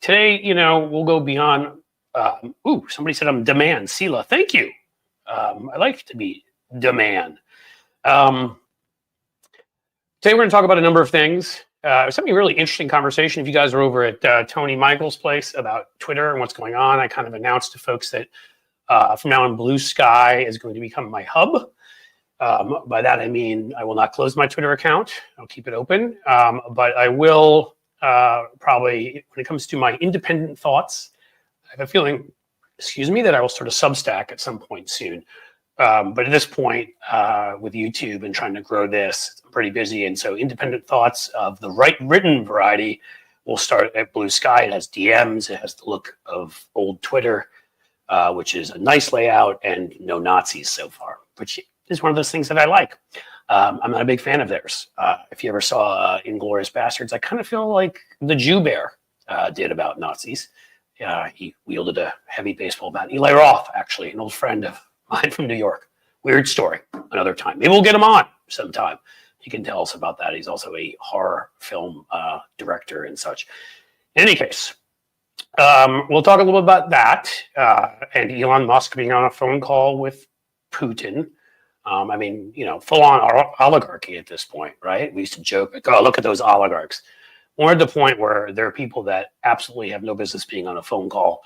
Today, we'll go beyond. Somebody said I'm demand. Sela, thank you. I like to be demand. Today, we're going to talk about a number of things. It was having a really interesting conversation. If you guys are over at Tony Michael's place about Twitter and what's going on, I kind of announced to folks that from now on, Blue Sky is going to become my hub. By that, I mean I will not close my Twitter account. I'll keep it open. But I will probably, when it comes to my independent thoughts, I have a feeling, that I will start a Substack at some point soon. But at this point, with YouTube and trying to grow this, I'm pretty busy. And so independent thoughts of the written variety will start at Blue Sky. It has DMs. It has the look of old Twitter, which is a nice layout and no Nazis so far, which is one of those things that I like. I'm not a big fan of theirs. If you ever saw Inglourious Bastards, I kind of feel like the Jew Bear did about Nazis. He wielded a heavy baseball bat. Eli Roth, actually, an old friend of mine from New York. Weird story. Another time. Maybe we'll get him on sometime. He can tell us about that. He's also a horror film director and such. In any case, we'll talk a little bit about that and Elon Musk being on a phone call with Putin. Full-on oligarchy at this point, right? We used to joke, like, oh, look at those oligarchs. We're at the point where there are people that absolutely have no business being on a phone call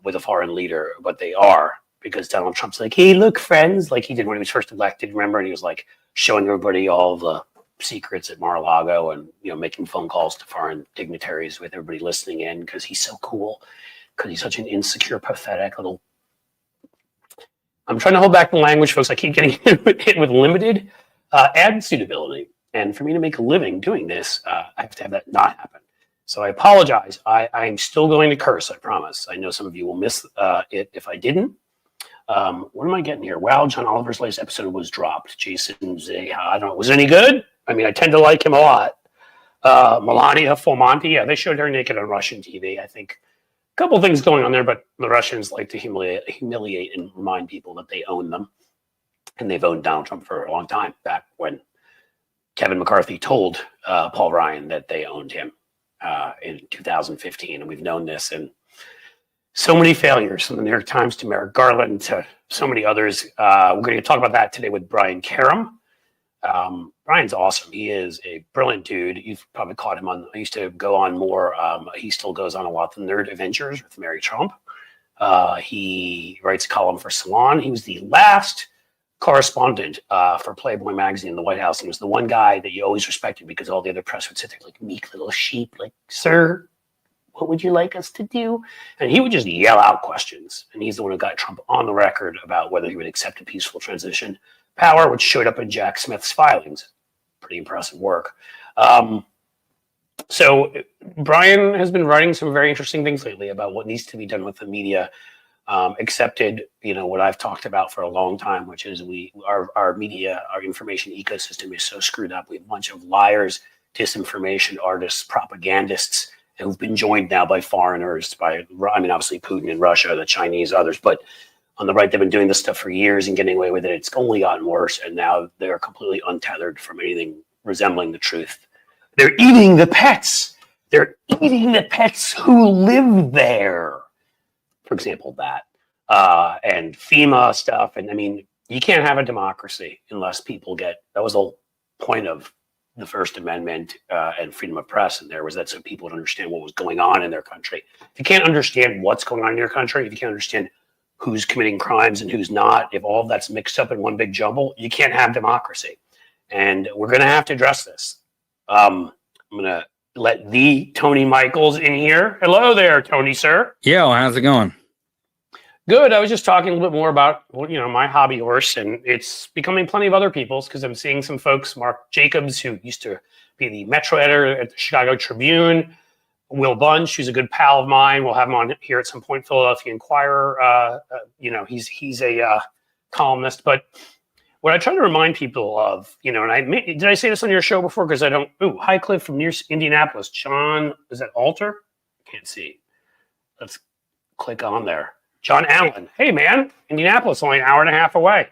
with a foreign leader, but they are, because Donald Trump's like, hey, look, friends, like he did when he was first elected, remember? And he was like showing everybody all the secrets at Mar-a-Lago and, making phone calls to foreign dignitaries with everybody listening in because he's so cool, because he's such an insecure, pathetic little... I'm trying to hold back the language, folks. I keep getting hit with limited ad suitability. And for me to make a living doing this, I have to have that not happen. So I apologize. I'm still going to curse, I promise. I know some of you will miss it if I didn't. What am I getting here? Wow, John Oliver's latest episode was dropped. Jason Zeha, I don't know. Was it any good? I mean, I tend to like him a lot. Melania Formonti, yeah, they showed her naked on Russian TV. I think a couple things going on there, but the Russians like to humiliate and remind people that they own them. And they've owned Donald Trump for a long time, back when Kevin McCarthy told Paul Ryan that they owned him in 2015. And we've known this, and so many failures from the New York Times to Merrick Garland to so many others. We're going to talk about that today with Brian Karem. Brian's awesome. He is a brilliant dude. You've probably caught him on, I used to go on more. He still goes on a lot, The Nerd Adventures with Mary Trump. He writes a column for Salon. He was the last correspondent for Playboy magazine in the White House. He was the one guy that you always respected because all the other press would sit there like meek little sheep, like, sir, what would you like us to do? And he would just yell out questions. And he's the one who got Trump on the record about whether he would accept a peaceful transition power, which showed up in Jack Smith's filings. Pretty impressive work. So Brian has been writing some very interesting things lately about what needs to be done with the media. Accepted, what I've talked about for a long time, which is our media, our information ecosystem is so screwed up. We have a bunch of liars, disinformation artists, propagandists who've been joined now by foreigners, obviously Putin and Russia, the Chinese, others, but on the right, they've been doing this stuff for years and getting away with it. It's only gotten worse, and now they're completely untethered from anything resembling the truth. They're eating the pets. They're eating the pets who live there. For example, that and FEMA stuff. And I mean, you can't have a democracy unless people that was the whole point of the First Amendment and freedom of press. And there was that so people would understand what was going on in their country. If you can't understand what's going on in your country, if you can't understand who's committing crimes and who's not, if all of that's mixed up in one big jumble, you can't have democracy. And we're going to have to address this. I'm going to let the Tony Michaels in here. Hello there, Tony, sir. Yo, how's it going? Good. I was just talking a little bit more about, my hobby horse, and it's becoming plenty of other people's, because I'm seeing some folks, Mark Jacobs, who used to be the Metro editor at the Chicago Tribune, Will Bunch, who's a good pal of mine. We'll have him on here at some point, Philadelphia Inquirer. He's a columnist. But what I try to remind people of, and did I say this on your show before? Because I don't. Hi, Cliff from near Indianapolis. John, is that Alter? Can't see. Let's click on there. John Allen. Hey, man, Indianapolis, only an hour and a half away.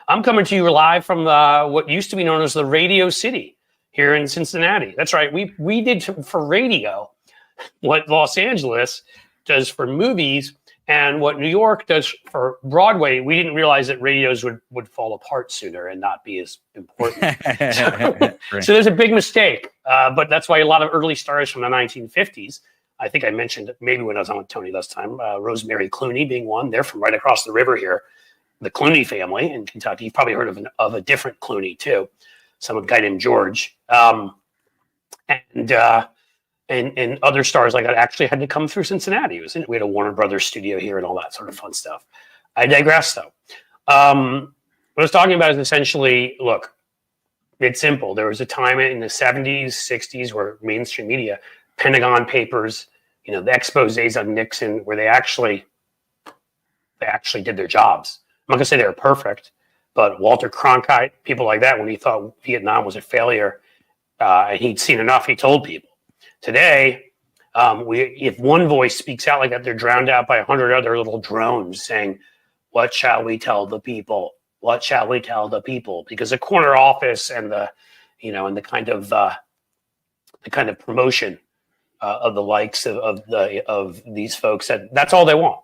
I'm coming to you live from what used to be known as the Radio City here in Cincinnati. That's right. We did for radio what Los Angeles does for movies and what New York does for Broadway. We didn't realize that radios would fall apart sooner and not be as important. So there's a big mistake. But that's why a lot of early stars from the 1950s, I think I mentioned it maybe when I was on with Tony last time, Rosemary Clooney being one. They're from right across the river here. The Clooney family in Kentucky. You've probably heard of a different Clooney too. Some guy named George. And other stars like that actually had to come through Cincinnati. We had a Warner Brothers studio here and all that sort of fun stuff. I digress, though. What I was talking about is essentially, look, it's simple. There was a time in the 70s, 60s where mainstream media, Pentagon Papers, the exposés on Nixon, where they actually did their jobs. I'm not going to say they were perfect, but Walter Cronkite, people like that, when he thought Vietnam was a failure, and he'd seen enough, he told people. Today, if one voice speaks out like that, they're drowned out by 100 other little drones saying, "What shall we tell the people? What shall we tell the people?" Because the corner office and the kind of promotion of the likes of these folks, that's all they want.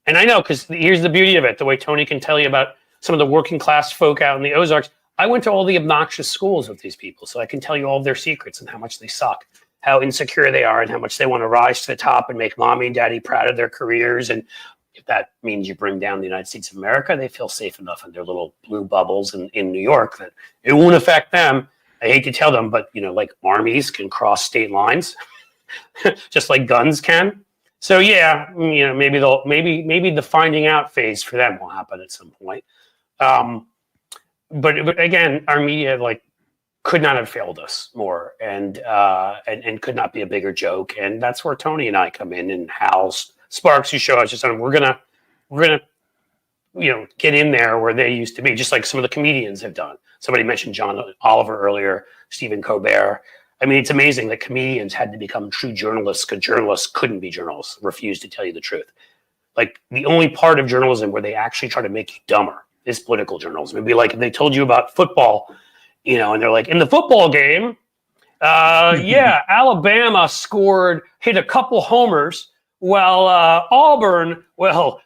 And I know, because here's the beauty of it. The way Tony can tell you about some of the working class folk out in the Ozarks. I went to all the obnoxious schools with these people, so I can tell you all of their secrets and how much they suck, how insecure they are, and how much they want to rise to the top and make mommy and daddy proud of their careers. And if that means you bring down the United States of America, they feel safe enough in their little blue bubbles in New York that it won't affect them. I hate to tell them, but like armies can cross state lines, just like guns can. So yeah, maybe the finding out phase for them will happen at some point. But again, our media could not have failed us more, and could not be a bigger joke. And that's where Tony and I come in, and Hal Sparks, who show us just we're gonna get in there where they used to be, just like some of the comedians have done. Somebody mentioned John Oliver earlier, Stephen Colbert. I mean, it's amazing that comedians had to become true journalists because journalists couldn't be journalists, refused to tell you the truth. Like, the only part of journalism where they actually try to make you dumber is political journalism. It'd be like if they told you about football, and they're like, in the football game, Alabama hit a couple homers, while Auburn,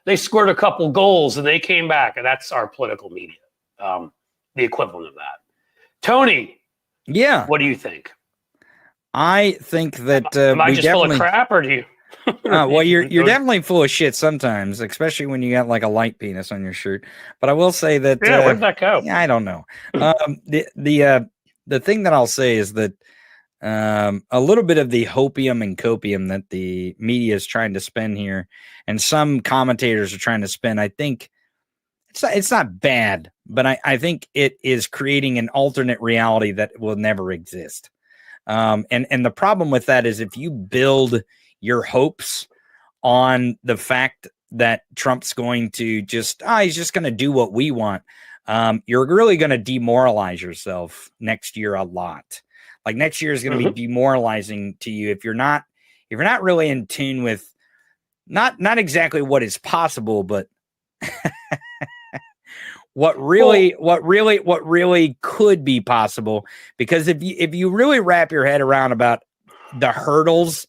they scored a couple goals and they came back. And that's our political media, the equivalent of that. Tony, yeah, what do you think? I think that am I just full of crap, or do you? Well, you're definitely full of shit sometimes, especially when you got like a light penis on your shirt. But I will say that where'd that go? I don't know. The thing that I'll say is that a little bit of the hopium and copium that the media is trying to spend here, and some commentators are trying to spend, I think it's not bad, but I think it is creating an alternate reality that will never exist. And the problem with that is if you build your hopes on the fact that Trump's going to he's just going to do what we want, you're really going to demoralize yourself next year a lot. Like, next year is going to be demoralizing to you if you're not really in tune with not exactly what is possible, but what really could be possible. Because if you really wrap your head around about the hurdles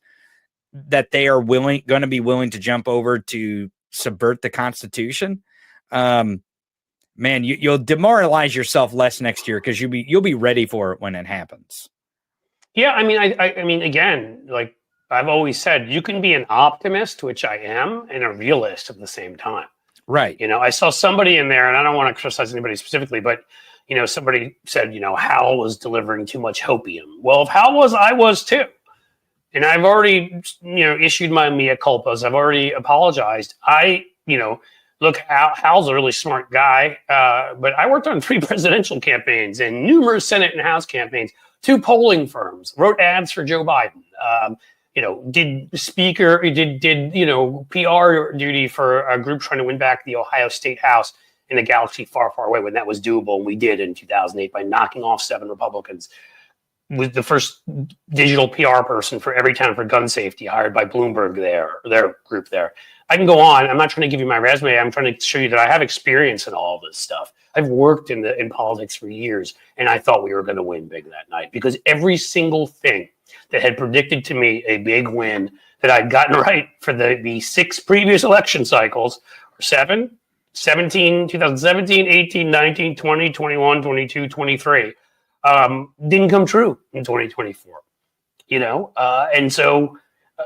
that they are going to be willing to jump over to subvert the Constitution, man, you'll demoralize yourself less next year because you'll be ready for it when it happens. Yeah, I mean, again, like I've always said, you can be an optimist, which I am, and a realist at the same time. Right. I saw somebody in there, and I don't want to criticize anybody specifically, but somebody said, Hal was delivering too much hopium. Well, if Hal was, I was too. And I've already, issued my mea culpas. I've already apologized. Look, Hal's a really smart guy, but I worked on 3 presidential campaigns and numerous Senate and House campaigns, 2 polling firms, wrote ads for Joe Biden, did PR duty for a group trying to win back the Ohio State House in a galaxy far, far away when that was doable. And we did in 2008 by knocking off 7 Republicans. Was the first digital PR person for every town for gun safety hired by Bloomberg their group there. I can go on. I'm not trying to give you my resume. I'm trying to show you that I have experience in all of this stuff. I've worked in politics for years, and I thought we were going to win big that night because every single thing that had predicted to me a big win that I'd gotten right for the 6 previous election cycles, or 7, 17, 2017, 18, 19, 20, 21, 22, 23, didn't come true in 2024. And so,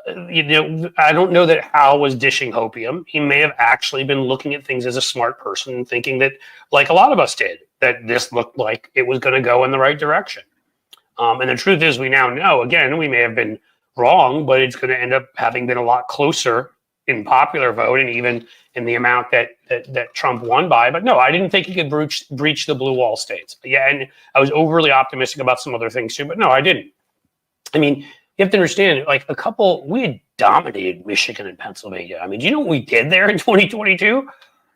I don't know that Hal was dishing hopium. He may have actually been looking at things as a smart person and thinking that, like a lot of us did, that this looked like it was going to go in the right direction. And the truth is, we now know, again, we may have been wrong, but it's going to end up having been a lot closer in popular vote and even in the amount that Trump won by. But no, I didn't think he could breach the blue wall states. Yeah, and I was overly optimistic about some other things too, but no, I didn't. I mean, you have to understand, like we had dominated Michigan and Pennsylvania. I mean, do you know what we did there in 2022?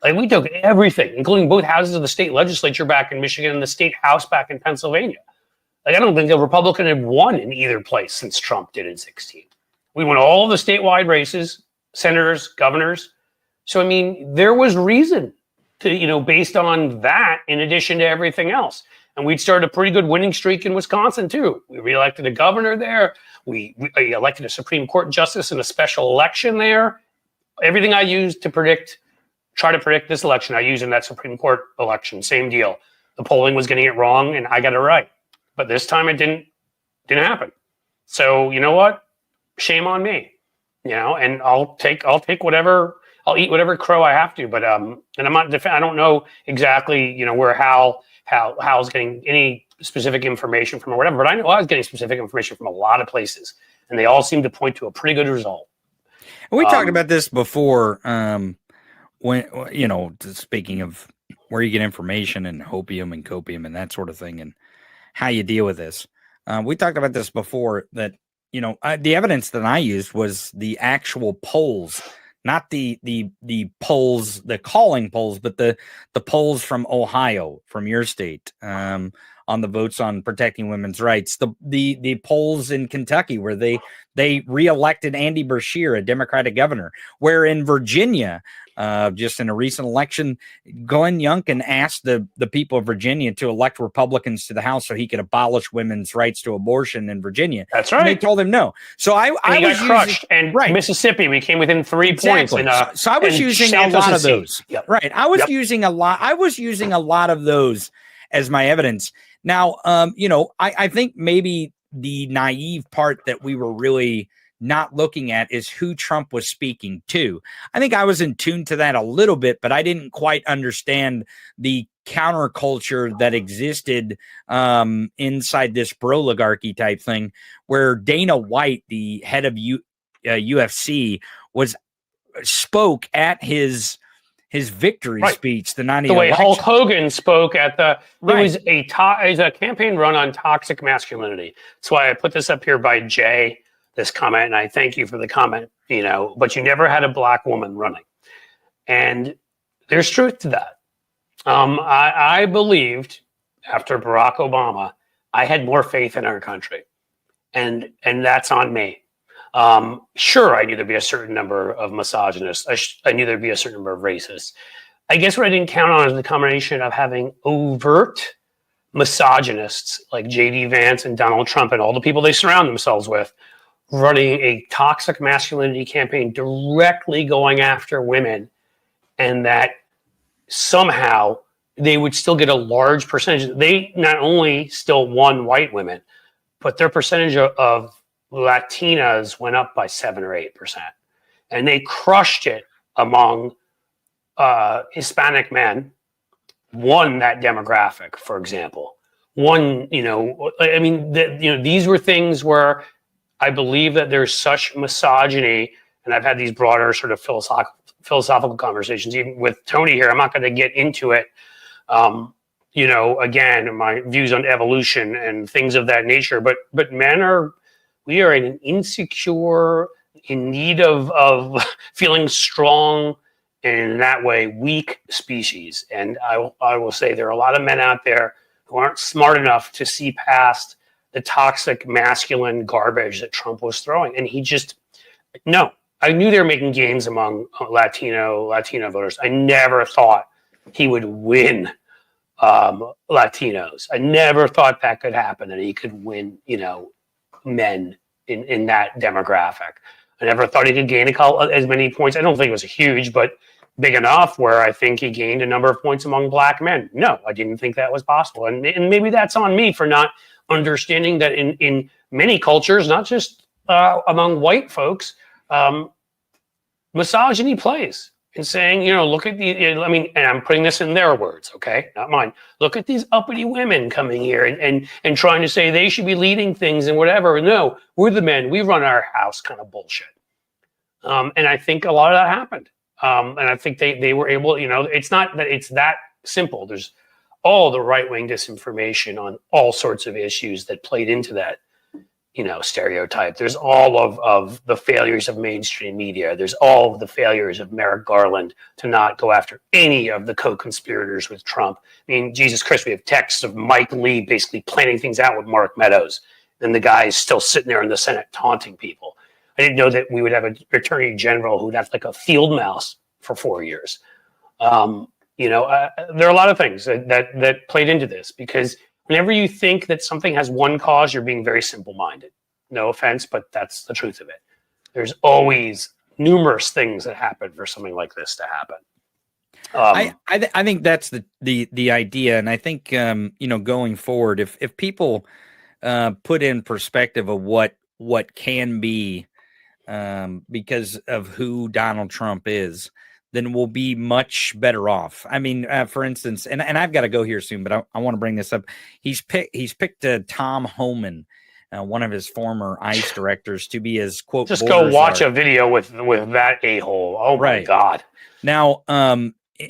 Like, we took everything, including both houses of the state legislature back in Michigan and the state house back in Pennsylvania. Like, I don't think a Republican had won in either place since Trump did in 2016. We won all of the statewide races, senators, governors. So, I mean, there was reason to, based on that, in addition to everything else. And we'd started a pretty good winning streak in Wisconsin, too. We reelected a governor there. We elected a Supreme Court justice in a special election there. Everything I used to try to predict this election, I used in that Supreme Court election. Same deal. The polling was getting it wrong, and I got it right. But this time it didn't happen. So, you know what? Shame on me. And I'll take whatever, I'll eat whatever crow I have to. But and I'm not I don't know exactly, where Hal's getting any specific information from or whatever, but I know I was getting specific information from a lot of places, and they all seem to point to a pretty good result. We talked about this before, when, speaking of where you get information and hopium and copium and that sort of thing and how you deal with this. We talked about this before that, the evidence that I used was the actual polls, not the polls, the calling polls, but the polls from Ohio, from your state, on the votes on protecting women's rights. The polls in Kentucky where they reelected Andy Beshear, a Democratic governor, where in Virginia, just in a recent election, Glenn Youngkin asked the people of Virginia to elect Republicans to the House so he could abolish women's rights to abortion in Virginia. That's right. And they told him no. So I was got crushed. And right. Mississippi, we came within 3 points. So I was using a lot of those. Yep. Right. I was using a lot of those as my evidence. Now, I think maybe the naive part that we were really not looking at is who Trump was speaking to. I think I was in tune to that a little bit, but I didn't quite understand the counterculture that existed inside this broligarchy type thing, where Dana White, the head of UFC, spoke at his victory speech, the way election. Hulk Hogan spoke at the. It was a campaign run on toxic masculinity. That's why I put this up here by Jay. This comment, and I thank you for the comment. But you never had a black woman running, and there's truth to that. I believed after Barack Obama, I had more faith in our country, and that's on me. Sure, I knew there'd be a certain number of misogynists. I knew there'd be a certain number of racists. I guess what I didn't count on is the combination of having overt misogynists like J.D. Vance and Donald Trump and all the people they surround themselves with running a toxic masculinity campaign directly going after women, and that somehow they would still get a large percentage. They not only still won white women, but their percentage of Latinas went up by 7 or 8%. And they crushed it among Hispanic men, won that demographic, for example. These were things where I believe that there's such misogyny, and I've had these broader sort of philosophical conversations, even with Tony here. I'm not going to get into it. Again, my views on evolution and things of that nature, but we are an insecure, in need of feeling strong, and in that way, weak species. And I will say there are a lot of men out there who aren't smart enough to see past the toxic masculine garbage that Trump was throwing. And he just, no, I knew they were making gains among Latino voters. I never thought he would win Latinos. I never thought that could happen, and he could win, men in that demographic. I never thought he could gain as many points. I don't think it was huge, but big enough where I think he gained a number of points among black men. No, I didn't think that was possible. And maybe that's on me for not understanding that in many cultures, not just among white folks, misogyny plays. And saying, look at and I'm putting this in their words, okay, not mine. Look at these uppity women coming here and trying to say they should be leading things and whatever. No, we're the men. We run our house kind of bullshit. And I think a lot of that happened. And I think they were able, it's not that it's that simple. There's all the right-wing disinformation on all sorts of issues that played into that, stereotype. There's all of the failures of mainstream media. There's all of the failures of Merrick Garland to not go after any of the co-conspirators with Trump. I mean, Jesus Christ, we have texts of Mike Lee basically planning things out with Mark Meadows. And the guy is still sitting there in the Senate taunting people. I didn't know that we would have an attorney general who'd have like a field mouse for 4 years. There are a lot of things that played into this, because whenever you think that something has one cause, you're being very simple-minded. No offense, but that's the truth of it. There's always numerous things that happen for something like this to happen. I think that's the idea, and I think going forward, if people put in perspective of what can be because of who Donald Trump is, then we'll be much better off. I mean, for instance, and I've got to go here soon, but I want to bring this up. He's picked Tom Homan, one of his former ICE directors, to be his quote. Just go watch a video with that a-hole. Oh my God. Now,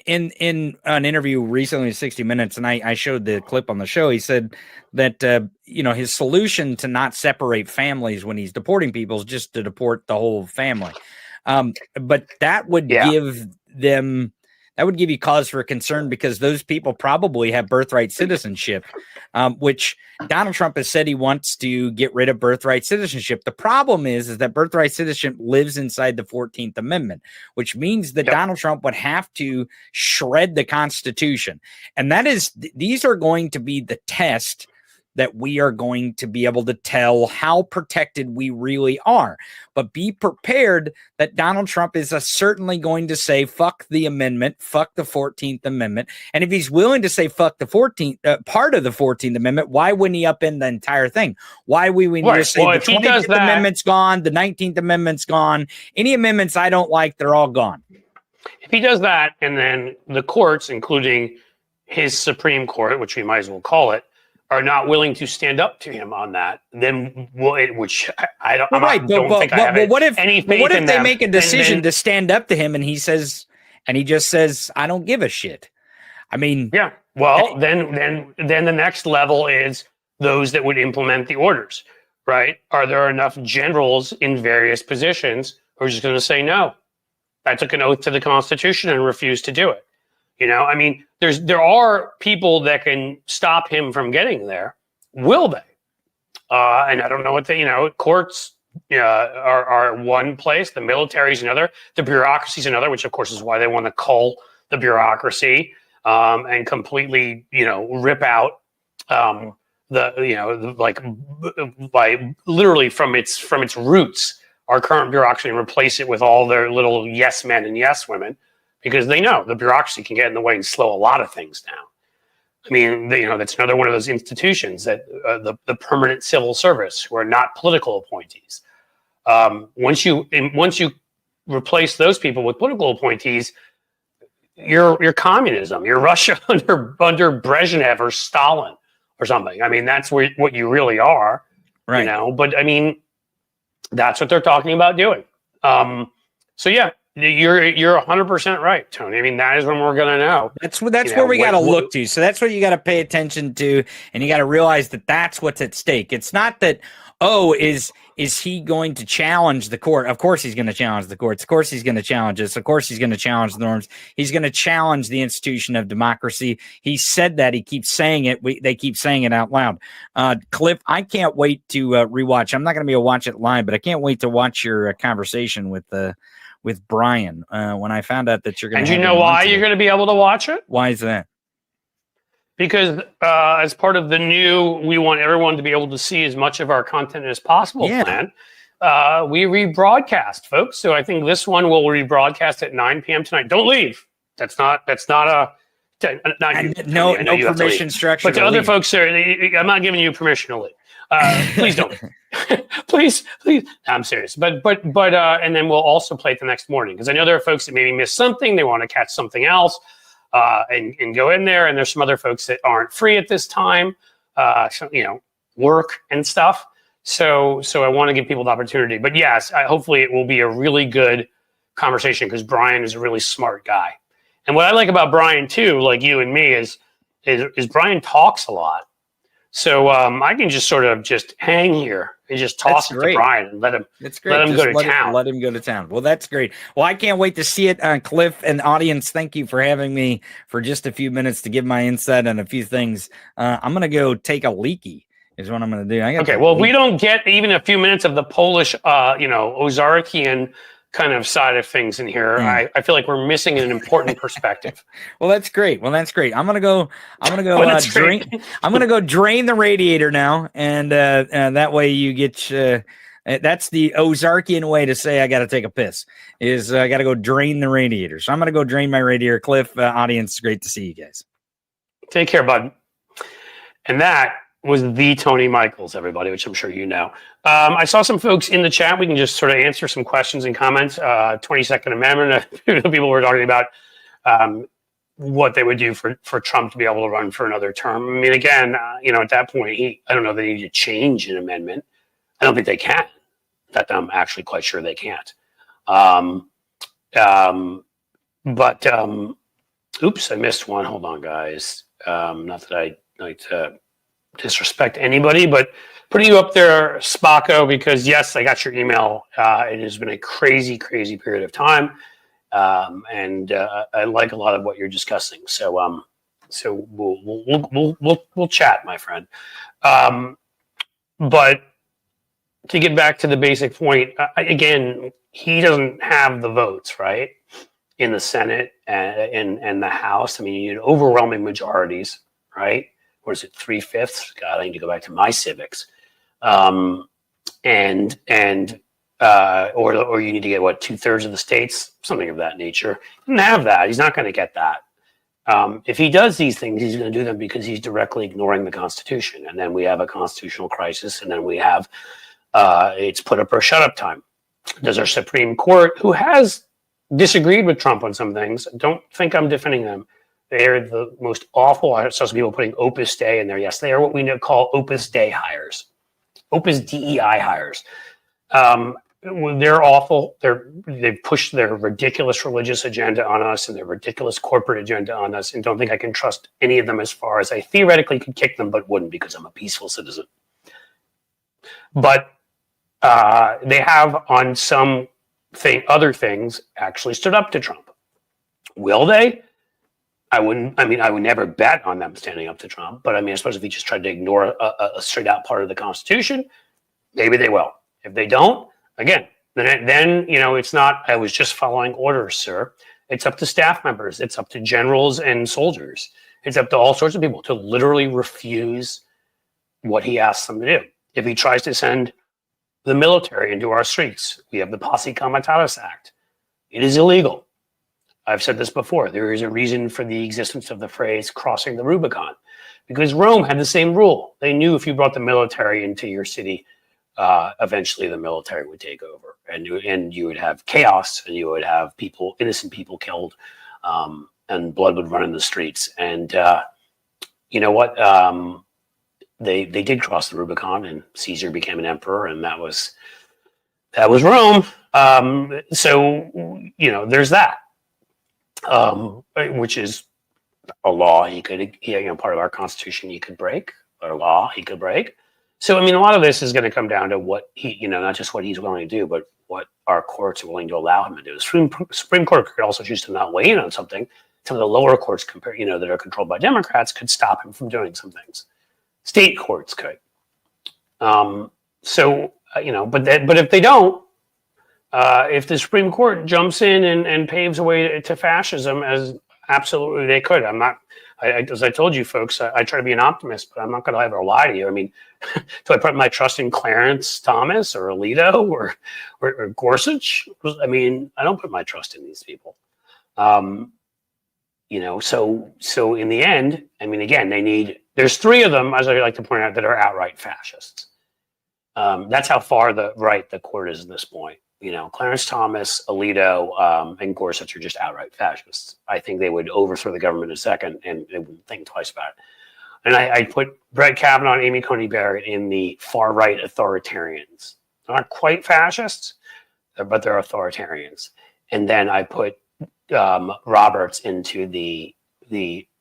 in an interview recently, 60 Minutes, and I showed the clip on the show, he said that his solution to not separate families when he's deporting people is just to deport the whole family. But that would give you cause for concern, because those people probably have birthright citizenship, which Donald Trump has said he wants to get rid of birthright citizenship. The problem is that birthright citizenship lives inside the 14th Amendment, which means that Donald Trump would have to shred the Constitution. And these are going to be the test that we are going to be able to tell how protected we really are. But be prepared that Donald Trump is certainly going to say, fuck the amendment, fuck the 14th Amendment. And if he's willing to say fuck the 14th part of the 14th Amendment, why wouldn't he upend the entire thing? Why would we need to say the 25th Amendment's gone, the 19th Amendment's gone, any amendments I don't like, they're all gone. If he does that, and then the courts, including his Supreme Court, which we might as well call it, are not willing to stand up to him on that, then which I don't. Right, but what if they them, make a decision to stand up to him, and he just says, "I don't give a shit." I mean, yeah. Well, then the next level is those that would implement the orders. Right? Are there enough generals in various positions who are just going to say no? I took an oath to the Constitution and refused to do it. I mean, there are people that can stop him from getting there. Will they? And I don't know what courts are one place, the military is another, the bureaucracy is another, which of course is why they want to cull the bureaucracy and completely, rip out by literally from its roots, our current bureaucracy, and replace it with all their little yes men and yes women. Because they know the bureaucracy can get in the way and slow a lot of things down. I mean, that's another one of those institutions that the permanent civil service, who are not political appointees. Once you replace those people with political appointees, you're communism. You're Russia under Brezhnev or Stalin or something. I mean, that's what you really are, right? But I mean, that's what they're talking about doing. So yeah. You're 100% right, Tony. I mean, that is when we're going to know. That's where we got to look to. So that's what you got to pay attention to, and you got to realize that that's what's at stake. It's not that, Oh, is he going to challenge the court? Of course he's going to challenge the courts. Of course he's going to challenge us. Of course he's going to challenge the norms. He's going to challenge the institution of democracy. He said that. He keeps saying it. They keep saying it out loud. Cliff, I can't wait to rewatch. I'm not going to be able to watch it live, but I can't wait to watch your conversation with Brian when I found out that you're going to. And you know why you're going to be able to watch it? Why is that? Because as part of the new, we want everyone to be able to see as much of our content as possible plan, we rebroadcast, folks. So I think this one will rebroadcast at 9 p.m. tonight. Don't leave. That's not a no permission structure. But to other folks, I'm not giving you permission to leave. Please don't. please. I'm serious. But and then we'll also play it the next morning, because I know there are folks that maybe missed something. They want to catch something else. And go in there, and there's some other folks that aren't free at this time, work and stuff. So I want to give people the opportunity. But yes, hopefully it will be a really good conversation, because Brian is a really smart guy. And what I like about Brian too, like you and me, is Brian talks a lot. So I can just sort of just hang here and just toss it to Brian and let him. That's great. Let him go to town. Let him go to town. Well, that's great. Well, I can't wait to see it. Cliff and audience, thank you for having me for just a few minutes to give my insight on a few things. I'm going to go take a leaky. Is what I'm going to do. Okay. Well, we don't get even a few minutes of the Polish, Ozarkian kind of side of things in here. I feel like we're missing an important perspective. Well, that's great. I'm gonna go drain. I'm gonna go drain the radiator now, and that way you get. That's the Ozarkian way to say I got to take a piss. Is I got to go drain the radiator. So I'm gonna go drain my radiator. Cliff, audience, great to see you guys. Take care, bud. And that was the Tony Michaels, everybody, which I'm sure you know. I saw some folks in the chat. We can just sort of answer some questions and comments. 22nd Amendment. People were talking about what they would do for Trump to be able to run for another term. I mean, again, at that point, I don't know if they need to change an amendment. I don't think they can. In fact, I'm actually quite sure they can't. Oops, I missed one. Hold on, guys. Not that I like to disrespect anybody, but putting you up there, Spacco, because yes, I got your email. It has been a crazy, crazy period of time, and I like a lot of what you're discussing. So we'll chat, my friend. But to get back to the basic point, again, he doesn't have the votes, right, in the Senate and the House. I mean, you need overwhelming majorities, right? What is it, 3/5? God, I need to go back to my civics. Or you need to get 2/3 of the states, something of that nature. He doesn't have that. He's not going to get that. If he does these things, he's going to do them because he's directly ignoring the Constitution. And then we have a constitutional crisis, and then we have it's put up or shut up time. Does our Supreme Court, who has disagreed with Trump on some things, don't think I'm defending them. They're the most awful. I saw some people putting Opus Dei in there. Yes, they are what we call Opus Dei hires, Opus DEI hires. They're awful. They've pushed their ridiculous religious agenda on us and their ridiculous corporate agenda on us, and don't think I can trust any of them as far as I theoretically could kick them, but wouldn't, because I'm a peaceful citizen. But they have on some other things actually stood up to Trump. Will they? I would never bet on them standing up to Trump, but I suppose if he just tried to ignore a straight out part of the Constitution, maybe they will. If they don't, again, then it's not, I was just following orders, sir. It's up to staff members. It's up to generals and soldiers. It's up to all sorts of people to literally refuse what he asks them to do. If he tries to send the military into our streets, we have the Posse Comitatus Act. It is illegal. I've said this before. There is a reason for the existence of the phrase crossing the Rubicon, because Rome had the same rule. They knew if you brought the military into your city, eventually the military would take over, and you would have chaos, and you would have innocent people killed, and blood would run in the streets. And you know what? They did cross the Rubicon, and Caesar became an emperor, and that was Rome. So there's that. Which is a law he could, part of our Constitution he could break, or a law he could break. So, I mean, a lot of this is going to come down to what he, not just what he's willing to do, but what our courts are willing to allow him to do. The Supreme Court could also choose to not weigh in on something. Some of the lower courts, that are controlled by Democrats, could stop him from doing some things. State courts could. But if they don't, if the Supreme Court jumps in and paves a way to fascism, as absolutely they could. As I told you folks, I try to be an optimist, but I'm not going to ever lie to you. I mean, do I put my trust in Clarence Thomas or Alito or Gorsuch? I mean, I don't put my trust in these people. So in the end, I mean, again, there's three of them, as I like to point out, that are outright fascists. That's how far the court is at this point. Clarence Thomas, Alito, and Gorsuch are just outright fascists. I think they would overthrow the government in a second, and they wouldn't think twice about it. And I put Brett Kavanaugh and Amy Coney Barrett in the far-right authoritarians. They're not quite fascists, but they're authoritarians. And then I put Roberts into the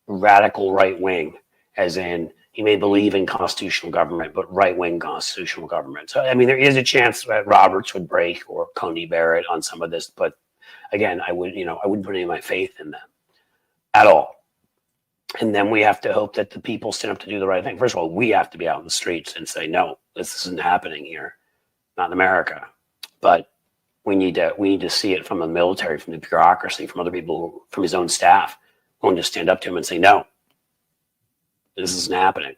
radical right wing, as in he may believe in constitutional government, but right-wing constitutional government. So, I mean, there is a chance that Roberts would break or Coney Barrett on some of this. But again, I wouldn't put any of my faith in them at all. And then we have to hope that the people stand up to do the right thing. First of all, we have to be out in the streets and say, no, this isn't happening here, not in America. But we need to see it from the military, from the bureaucracy, from other people, from his own staff, willing to stand up to him and say, no, this isn't happening.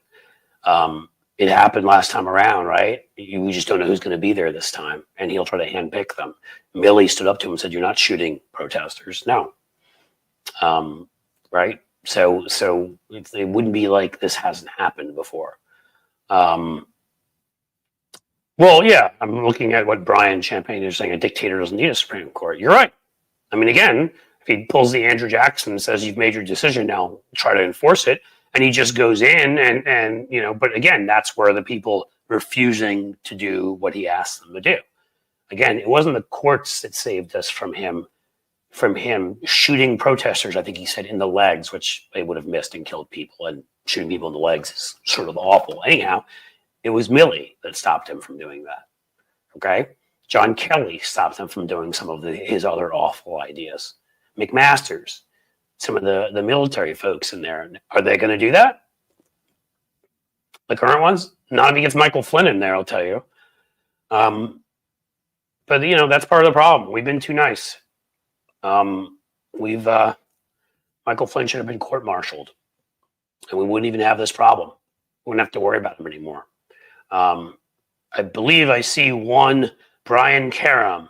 It happened last time around, right? We just don't know who's going to be there this time, and he'll try to handpick them. Milley stood up to him and said, "You're not shooting protesters." No, right? So it wouldn't be like this hasn't happened before. Well, yeah, I'm looking at what Brian Champagne is saying. A dictator doesn't need a Supreme Court. You're right. I mean, again, if he pulls the Andrew Jackson and says, "You've made your decision, now try to enforce it," and he just goes in and but again, that's where the people refusing to do what he asked them to do. Again, it wasn't the courts that saved us from him shooting protesters, I think he said, in the legs, which they would have missed and killed people, and shooting people in the legs is sort of awful. Anyhow, it was Milley that stopped him from doing that. Okay? John Kelly stopped him from doing some of his other awful ideas. McMaster's, some of the military folks in there. Are they going to do that? The current ones? Not if he gets Michael Flynn in there, I'll tell you. But, that's part of the problem. We've been too nice. Michael Flynn should have been court-martialed. And we wouldn't even have this problem. We wouldn't have to worry about him anymore. I believe I see one Brian Karem,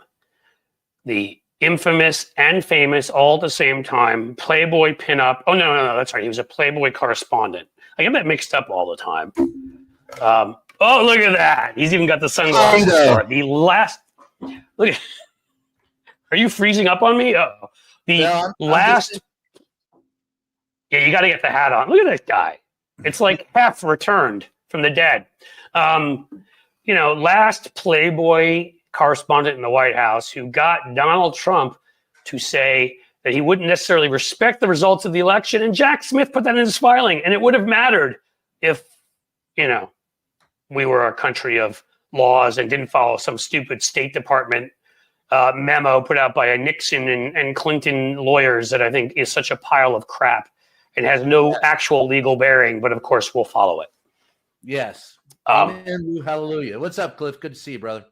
the infamous and famous all at the same time Playboy pinup. Oh, no, that's right. He was a Playboy correspondent. I get that mixed up all the time. Oh, look at that. He's even got the sunglasses for it. The last... Look at... Are you freezing up on me? Oh, Yeah, you got to get the hat on. Look at this guy. It's like half returned from the dead. Last Playboy correspondent in the White House who got Donald Trump to say that he wouldn't necessarily respect the results of the election. And Jack Smith put that in his filing. And it would have mattered if, we were a country of laws and didn't follow some stupid State Department memo put out by a Nixon and Clinton lawyers that I think is such a pile of crap and has no actual legal bearing, but of course we'll follow it. Yes. Amen. Hallelujah. What's up, Cliff? Good to see you, brother.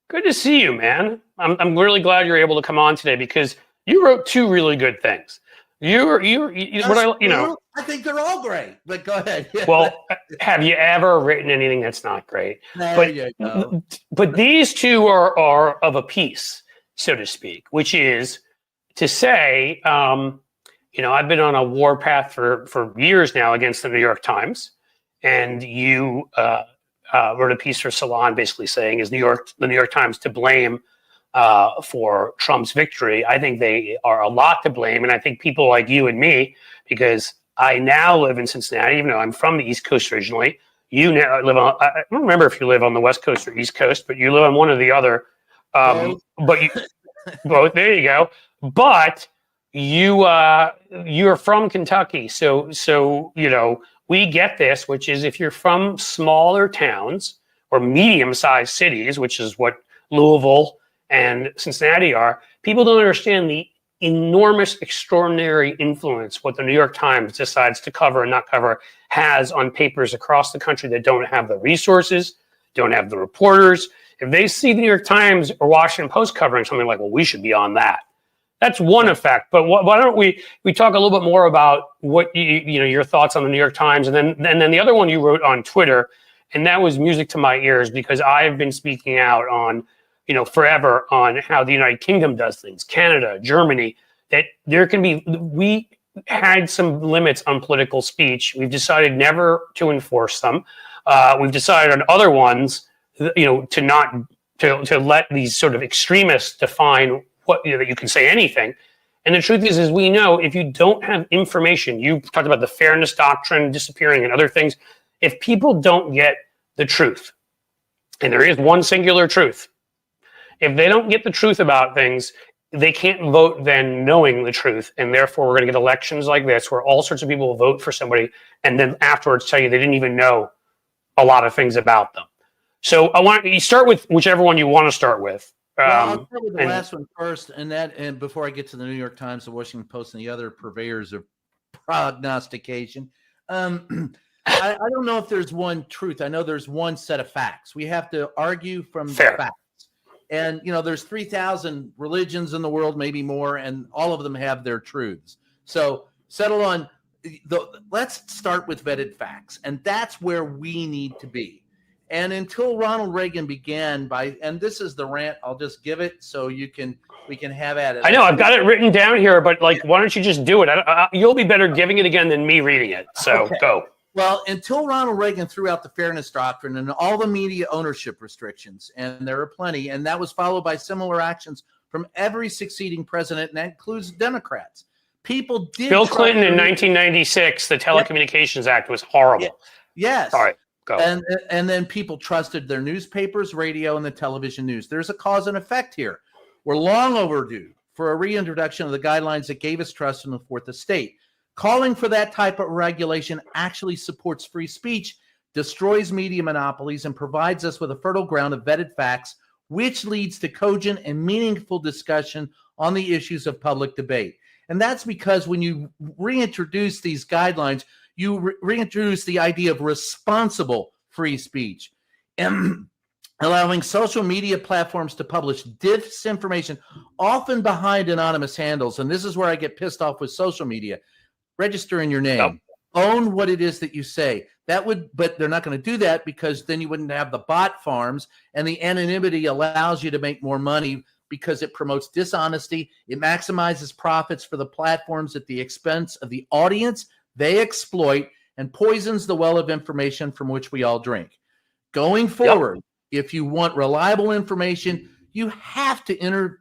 Good to see you, man. I'm really glad you're able to come on today because you wrote two really good things. I think they're all great, but go ahead. Well, have you ever written anything that's not great? But these two are of a piece, so to speak, which is to say, I've been on a war path for years now against the New York Times, and you wrote a piece for Salon basically saying, is the New York Times to blame for Trump's victory? I think they are a lot to blame, and I think people like you and me, because I now live in Cincinnati, even though I'm from the East Coast originally. You now live on, I don't remember if you live on the West Coast or East Coast, but you live on one or the other. But you both, there you go. But you're from Kentucky. So we get this, which is if you're from smaller towns or medium-sized cities, which is what Louisville and Cincinnati are, people don't understand the enormous, extraordinary influence what the New York Times decides to cover and not cover has on papers across the country that don't have the resources, don't have the reporters. If they see the New York Times or Washington Post covering something like, well, we should be on that. That's one effect. But why don't we talk a little bit more about what your thoughts on the New York Times, and then the other one you wrote on Twitter, and that was music to my ears because I've been speaking out on forever on how the United Kingdom does things, Canada, Germany, that there can be, we had some limits on political speech. We've decided never to enforce them. We've decided on other ones, to let these sort of extremists define what, that you can say anything. And the truth is we know if you don't have information, you talked about the fairness doctrine disappearing and other things. If people don't get the truth, and there is one singular truth, if they don't get the truth about things, they can't vote then knowing the truth. And therefore, we're going to get elections like this where all sorts of people will vote for somebody and then afterwards tell you they didn't even know a lot of things about them. So I want you start with whichever one you want to start with. I'll start with the last one first, and before I get to the New York Times, the Washington Post, and the other purveyors of prognostication. I don't know if there's one truth. I know there's one set of facts. We have to argue from the facts. And, there's 3,000 religions in the world, maybe more, and all of them have their truths. So settle on let's start with vetted facts. And that's where we need to be. And until Ronald Reagan began and this is the rant, I'll just give it so we can have at it. I know I've got it written down here, but why don't you just do it? You'll be better giving it again than me reading it. So go. Well, until Ronald Reagan threw out the fairness doctrine and all the media ownership restrictions, and there are plenty, and that was followed by similar actions from every succeeding president, and that includes Democrats. People did. Bill Clinton in 1996, the Telecommunications Act was horrible. Yes. All right, go. And then people trusted their newspapers, radio, and the television news. There's a cause and effect here. We're long overdue for a reintroduction of the guidelines that gave us trust in the Fourth Estate. Calling for that type of regulation actually supports free speech, destroys media monopolies, and provides us with a fertile ground of vetted facts, which leads to cogent and meaningful discussion on the issues of public debate. And that's because when you reintroduce these guidelines, you reintroduce the idea of responsible free speech, and allowing social media platforms to publish disinformation, often behind anonymous handles. And this is where I get pissed off with social media. Register in your name. Own what it is that you say. But they're not going to do that because then you wouldn't have the bot farms, and the anonymity allows you to make more money because it promotes dishonesty. It maximizes profits for the platforms at the expense of the audience they exploit, and poisons the well of information from which we all drink. Going forward, if you want reliable information, you have to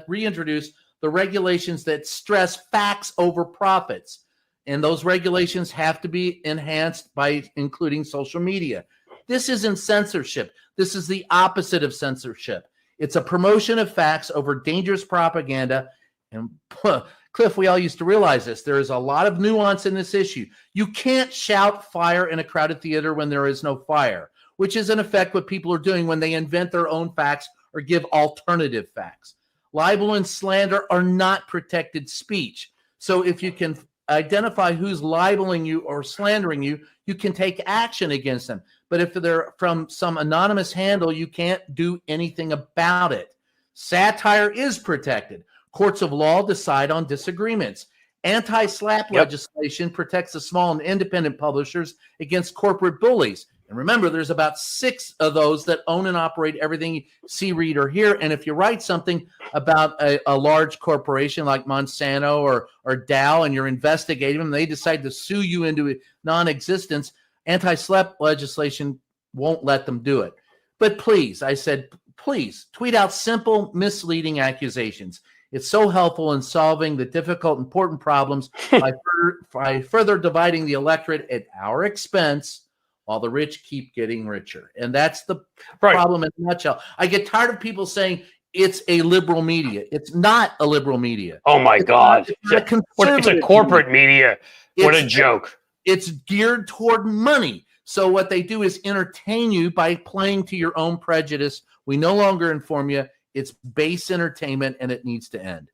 reintroduce the regulations that stress facts over profits. And those regulations have to be enhanced by including social media. This isn't censorship. This is the opposite of censorship. It's a promotion of facts over dangerous propaganda. And Cliff, we all used to realize this. There is a lot of nuance in this issue. You can't shout fire in a crowded theater when there is no fire, which is in effect what people are doing when they invent their own facts or give alternative facts. Libel and slander are not protected speech. So if you can identify who's libeling you or slandering you, you can take action against them. But if they're from some anonymous handle, you can't do anything about it. Satire is protected. Courts of law decide on disagreements. Anti-SLAPP legislation protects the small and independent publishers against corporate bullies. And remember, there's about 6 of those that own and operate everything you see, read, or hear. And if you write something about a large corporation like Monsanto or Dow and you're investigating them, they decide to sue you into non-existence, anti-SLAPP legislation won't let them do it. But please, I said, please tweet out simple, misleading accusations. It's so helpful in solving the difficult, important problems by further dividing the electorate at our expense, while the rich keep getting richer. And that's the problem in a nutshell. I get tired of people saying it's a liberal media. It's not a liberal media. Oh, my God. It's a corporate media. What a joke. It's geared toward money. So what they do is entertain you by playing to your own prejudice. We no longer inform you. It's base entertainment, and it needs to end.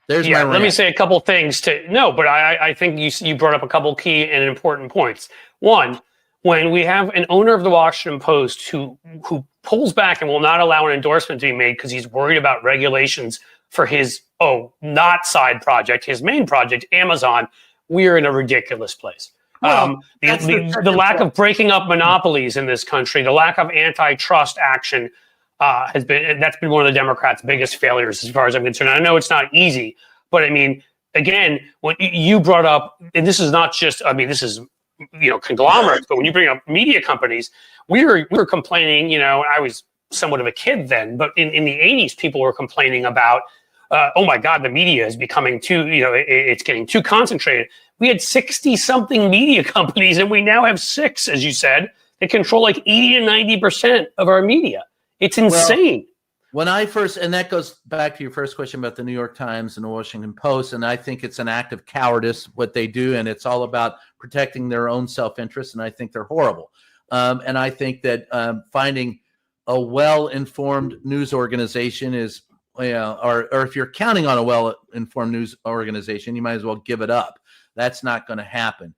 There's my rant. Let me say a couple things but I think you brought up a couple key and important points. One, when we have an owner of the Washington Post who pulls back and will not allow an endorsement to be made because he's worried about regulations for his not side project, his main project, Amazon, we're in a ridiculous place. Well, the lack of breaking up monopolies in this country, the lack of antitrust action that's been one of the Democrats' biggest failures as far as I'm concerned. I know it's not easy, but I mean, again, what you brought up, and this is not just, this is, conglomerates, but when you bring up media companies, we were complaining, I was somewhat of a kid then, but in the 80s, people were complaining about, oh my God, the media is becoming too, it's getting too concentrated. We had 60-something media companies, and we now have 6, as you said, that control like 80 to 90% of our media. It's insane. When I first, and that goes back to your first question about the New York Times and the Washington Post, and I think it's an act of cowardice what they do, and it's all about protecting their own self-interest, and I think they're horrible. And I think that finding a well-informed news organization is, or if you're counting on a well-informed news organization, you might as well give it up. That's not going to happen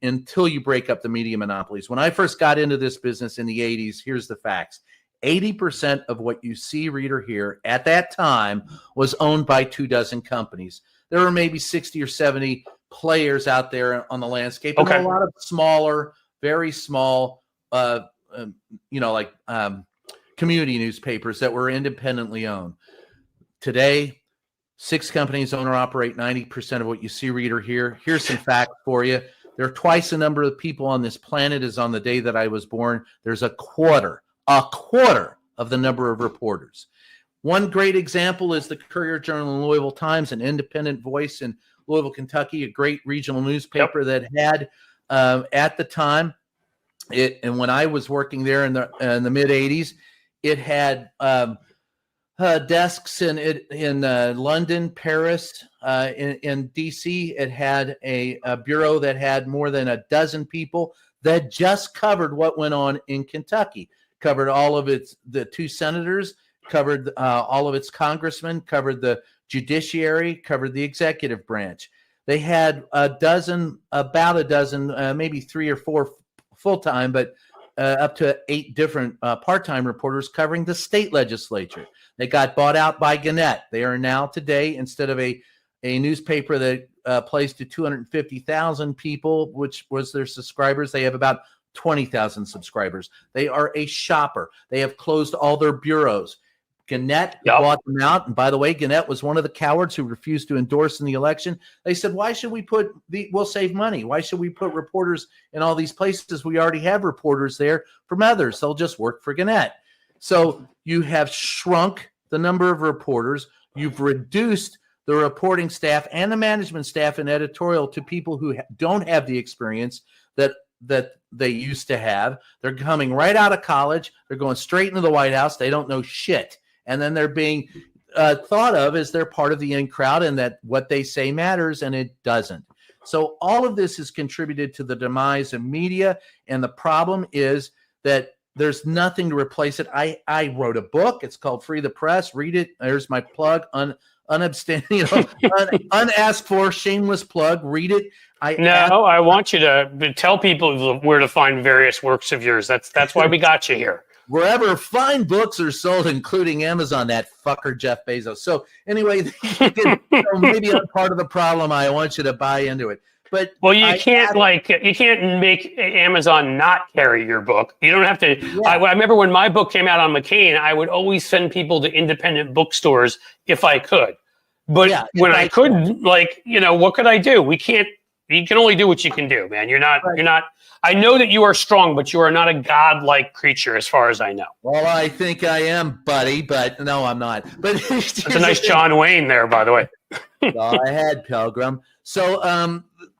until you break up the media monopolies. When I first got into this business in the 80s, here's the facts. 80% of what you see, read, or hear at that time was owned by 24 companies. There were maybe 60 or 70 players out there on the landscape. And a lot of smaller, very small, community newspapers that were independently owned. Today, 6 companies own or operate 90% of what you see, read, or hear. Here's some facts for you. There are twice the number of people on this planet as on the day that I was born. There's a quarter of the number of reporters. One great example is the Courier-Journal and Louisville Times, an independent voice in Louisville, Kentucky, a great regional newspaper that had, at the time, and when I was working there in the mid 80s, it had desks in London, Paris, in DC. It had a bureau that had more than a dozen people that just covered what went on in Kentucky. Covered all of the 2 senators, covered all of its congressmen, covered the judiciary, covered the executive branch. They had about a dozen, maybe 3 or 4 full-time, but up to 8 different part-time reporters covering the state legislature. They got bought out by Gannett. They are now today, instead of a newspaper that plays to 250,000 people, which was their subscribers, they have about 20,000 subscribers. They are a shopper. They have closed all their bureaus. Gannett bought them out. And by the way, Gannett was one of the cowards who refused to endorse in the election. They said, why should we we'll save money. Why should we put reporters in all these places? We already have reporters there from others. They'll just work for Gannett. So you have shrunk the number of reporters. You've reduced the reporting staff and the management staff and editorial to people who don't have the experience that they used to have. They're coming right out of college. They're going straight into the White House. They don't know shit. And then they're being thought of as they're part of the in crowd and that what they say matters, and it doesn't. So all of this has contributed to the demise of media. And the problem is that there's nothing to replace it. I wrote a book. It's called Free the Press. Read it. There's my plug. Unasked for, shameless plug. Read it. I want you to tell people where to find various works of yours. That's why we got you here. Wherever fine books are sold, including Amazon, that fucker Jeff Bezos. So anyway, maybe I'm part of the problem. I want you to buy into it. But you can't make Amazon not carry your book. You don't have to. Yeah. I remember when my book came out on McCain, I would always send people to independent bookstores if I could. But when I couldn't, what could I do? We can't. You can only do what you can do, man. You're not. I know that you are strong, but you are not a godlike creature, as far as I know. Well, I think I am, buddy, but no, I'm not. But that's a nice John Wayne there, by the way. Go ahead, Pilgrim. So,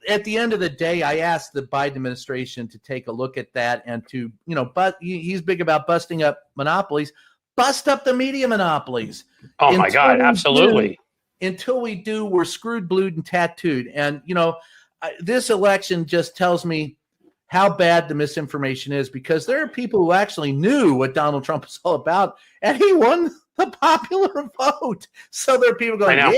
at the end of the day, I asked the Biden administration to take a look at that and to, but he's big about busting up monopolies. Bust up the media monopolies. Oh my God, absolutely. Until we do, we're screwed, blued, and tattooed. And this election just tells me how bad the misinformation is, because there are people who actually knew what Donald Trump is all about, and he won the popular vote. So there are people going, yeah,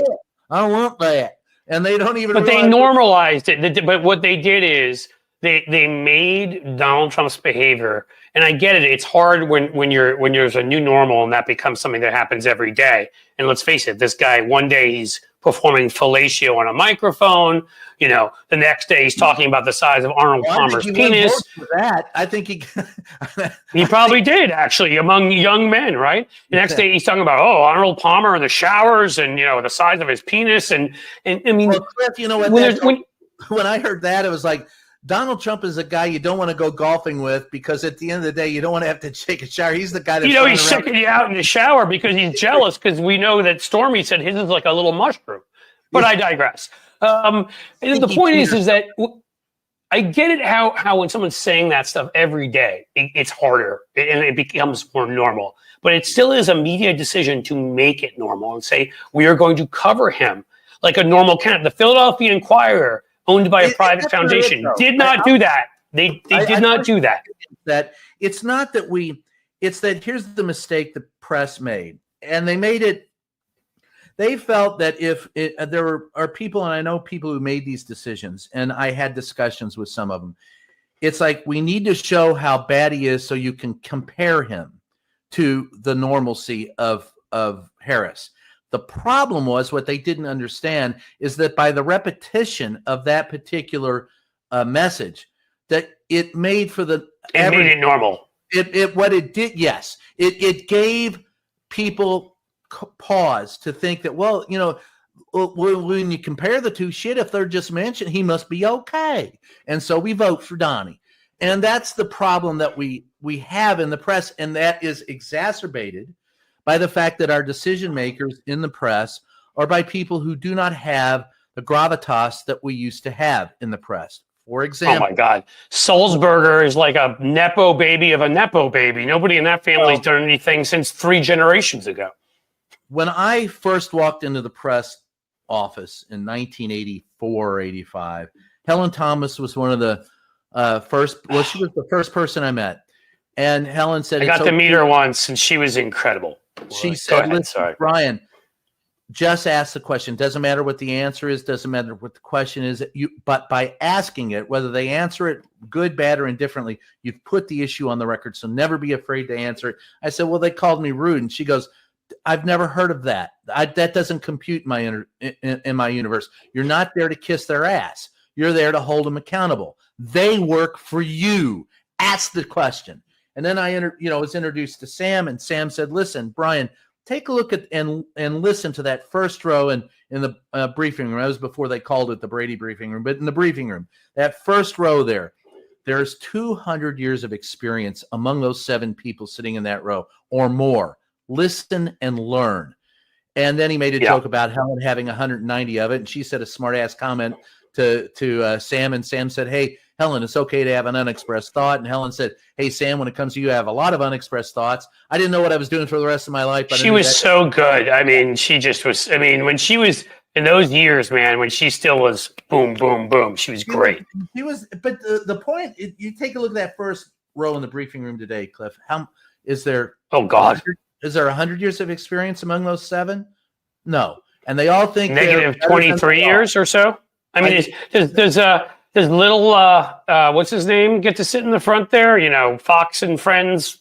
I don't want that. And they don't even. But they normalized it. But what they did is they made Donald Trump's behavior, and I get it. It's hard when there's a new normal and that becomes something that happens every day. And let's face it, this guy, one day he's performing fellatio on a microphone. You know, the next day he's talking about the size of Arnold Palmer's penis. For that, I think he probably did, actually, among young men, right? The next day he's talking about, Arnold Palmer in the showers and, you know, the size of his penis. And I mean, well, Cliff, you know what? When I heard that, it was like, Donald Trump is a guy you don't want to go golfing with, because at the end of the day, you don't want to have to take a shower. He's the guy that, you know, he's checking you out in the shower because he's jealous, because we know that Stormy said his is like a little mushroom. But I digress. And the point is that I get it how when someone's saying that stuff every day, it's harder and it becomes more normal. But it still is a media decision to make it normal and say, we are going to cover him like a normal candidate. The Philadelphia Inquirer, owned by a private foundation, did not do that. They did not do that. That it's not that it's that here's the mistake the press made. And they made it, they felt that if there are people, and I know people who made these decisions, and I had discussions with some of them, it's like, we need to show how bad he is so you can compare him to the normalcy of Harris. The problem was, what they didn't understand is that by the repetition of that particular message, that it made for the made it normal. What it did, yes, it gave people pause to think that, well, you know, when you compare the two, shit, if they're just mentioned, he must be okay, and so we vote for Donnie, and that's the problem that we have in the press, and that is exacerbated by the fact that our decision makers in the press are by people who do not have the gravitas that we used to have in the press. For example, oh my God, Sulzberger is like a nepo baby of a nepo baby. Nobody in that family's done anything since 3 generations ago. When I first walked into the press office in 1984 or 85, Helen Thomas was one of the first. Well, she was the first person I met, and Helen said, I got to meet her once, and she was incredible. She said, listen, Brian, just ask the question. Doesn't matter what the answer is. Doesn't matter what the question is. But by asking it, whether they answer it good, bad, or indifferently, you've put the issue on the record. So never be afraid to answer it. I said, well, they called me rude. And she goes, I've never heard of that. That doesn't compute in my universe. You're not there to kiss their ass. You're there to hold them accountable. They work for you. Ask the question. And then I was introduced to Sam, and Sam said, listen, Brian, take a look at and listen to that first row in the briefing room. That was before they called it the Brady briefing room, but in the briefing room, that first row there's 200 years of experience among those 7 people sitting in that row or more. Listen and learn. And then he made a joke about Helen having 190 of it, and she said a smart-ass comment to Sam, and Sam said, hey, Helen, it's okay to have an unexpressed thought. And Helen said, hey, Sam, when it comes to you, I have a lot of unexpressed thoughts. I didn't know what I was doing for the rest of my life. But she was so good. I mean, she just was. I mean, when she was in those years, man, when she still was boom, boom, boom, she was great. She was. But the point, you take a look at that first row in the briefing room today, Cliff. How is there? Oh, God. Is there 100 years of experience among those 7? No. And they all think negative 23 years or so. I mean, does little what's his name get to sit in the front there? You know, Fox and Friends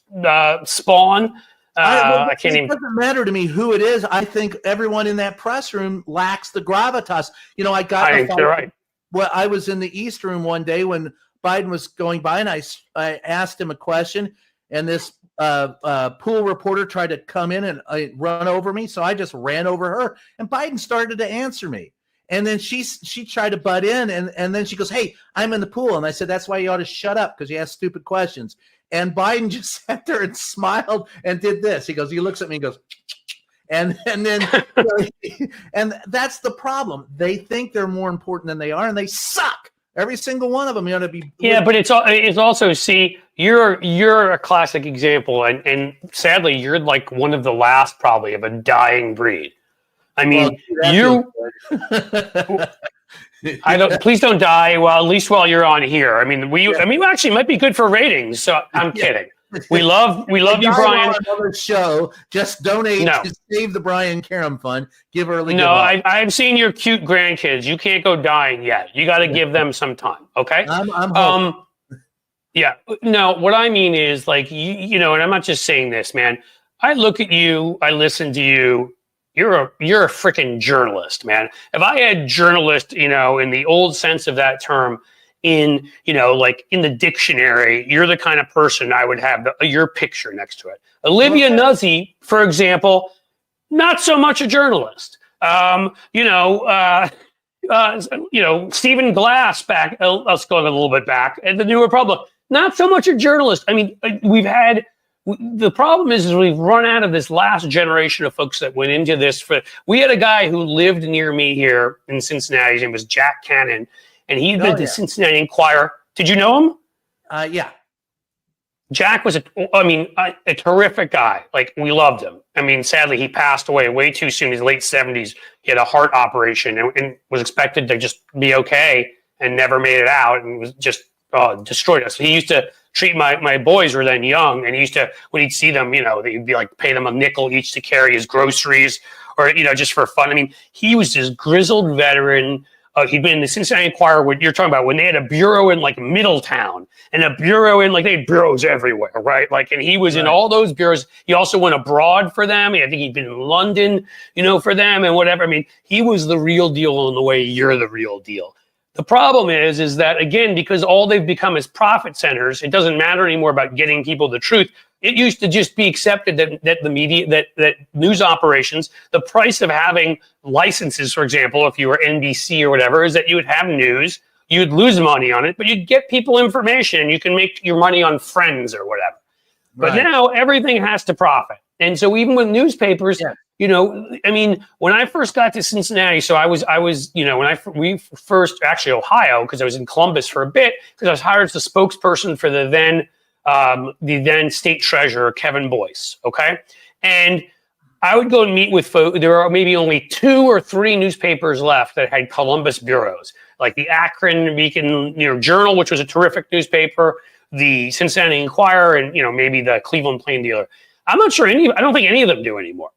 Spawn. I can't even. It doesn't matter to me who it is. I think everyone in that press room lacks the gravitas. You know, you're right. Well, I was in the East Room one day when Biden was going by, and I asked him a question, and this pool reporter tried to come in and run over me, so I just ran over her, and Biden started to answer me. And then she tried to butt in, and then she goes, hey, I'm in the pool. And I said, that's why you ought to shut up, because you ask stupid questions. And Biden just sat there and smiled and did this. He looks at me and goes, and then, and that's the problem. They think they're more important than they are, and they suck. Every single one of them. You ought to be. Yeah, but it's also, see, you're a classic example, and sadly, you're like one of the last probably of a dying breed. I mean, Well, please don't die. Well, at least while you're on here. I mean, we actually might be good for ratings. So I'm kidding. We love you, Brian. Another show. Just donate No. to save the Brian Karem Fund. Give early. No, I've seen your cute grandkids. You can't go dying yet. You got to give them some time. Okay. I'm yeah. No, what I mean is like, you know, and I'm not just saying this, man. I look at you, I listen to you. You're a freaking journalist, man. If I had journalist, you know, in the old sense of that term, in, you know, like in the dictionary, you're the kind of person I would have your picture next to it. Olivia Nuzzi, for example, not so much a journalist. You know, Stephen Glass back, let's go a little bit back, at the New Republic, not so much a journalist. I mean, the problem is we've run out of this last generation of folks that went into this. We had a guy who lived near me here in Cincinnati. His name was Jack Cannon, and he'd been to Cincinnati Enquirer. Did you know him? Yeah. Jack was a terrific guy. Like, we loved him. I mean, sadly, he passed away way too soon. In his late 70s, he had a heart operation and was expected to just be okay and never made it out and was just destroyed us. He used to treat my boys were then young, and he used to, when he'd see them, you know, he'd be like, pay them a nickel each to carry his groceries or, you know, just for fun. I mean, he was this grizzled veteran. He'd been in the Cincinnati Enquirer, what you're talking about, when they had a bureau in like Middletown and a bureau in, like, they had bureaus everywhere, right? Like, and he was in all those bureaus. He also went abroad for them. I think he'd been in London, you know, for them and whatever. I mean, he was the real deal in the way you're the real deal. The problem is that, again, because all they've become is profit centers, it doesn't matter anymore about getting people the truth. It used to just be accepted that the media, that news operations, the price of having licenses, for example, if you were NBC or whatever, is that you would have news, you'd lose money on it, but you'd get people information. You can make your money on Friends or whatever. But now everything has to profit. And so even with newspapers, you know, I mean, when I first got to Cincinnati, so I was, you know, we first, actually Ohio, because I was in Columbus for a bit, because I was hired as the spokesperson for the then state treasurer, Kevin Boyce. Okay. And I would go and meet with folks. There are maybe only 2 or 3 newspapers left that had Columbus bureaus, like the Akron Beacon, you know, Journal, which was a terrific newspaper, the Cincinnati Enquirer, and, you know, maybe the Cleveland Plain Dealer. I'm not sure I don't think any of them do anymore.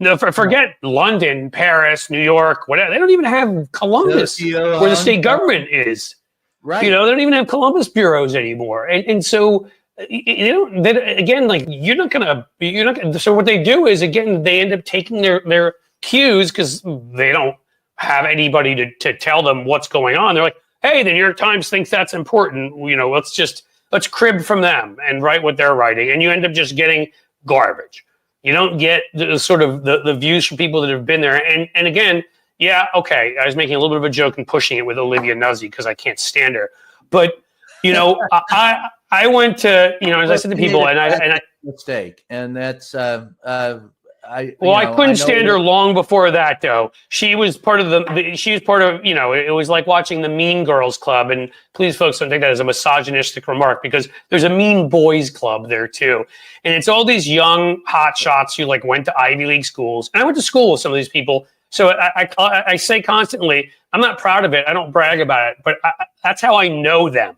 No, forget London, Paris, New York, whatever. They don't even have Columbus, where the state government is. Right. You know, they don't even have Columbus bureaus anymore. And so, you know, again, like, you're not gonna. So what they do is, again, they end up taking their cues, because they don't have anybody to tell them what's going on. They're like, hey, the New York Times thinks that's important. You know, let's crib from them and write what they're writing, and you end up just getting garbage. You don't get the sort of the views from people that have been there. And again, yeah, okay, I was making a little bit of a joke and pushing it with Olivia Nuzzi because I can't stand her. But, you know, I went to, you know, as I said to people, and I mistake, and that's I couldn't stand her long before that, though. She was part of you know, it was like watching the Mean Girls Club. And please, folks, don't take that as a misogynistic remark, because there's a Mean Boys Club there too. And it's all these young hot shots who, like, went to Ivy League schools. And I went to school with some of these people. So I say constantly, I'm not proud of it. I don't brag about it, but that's how I know them.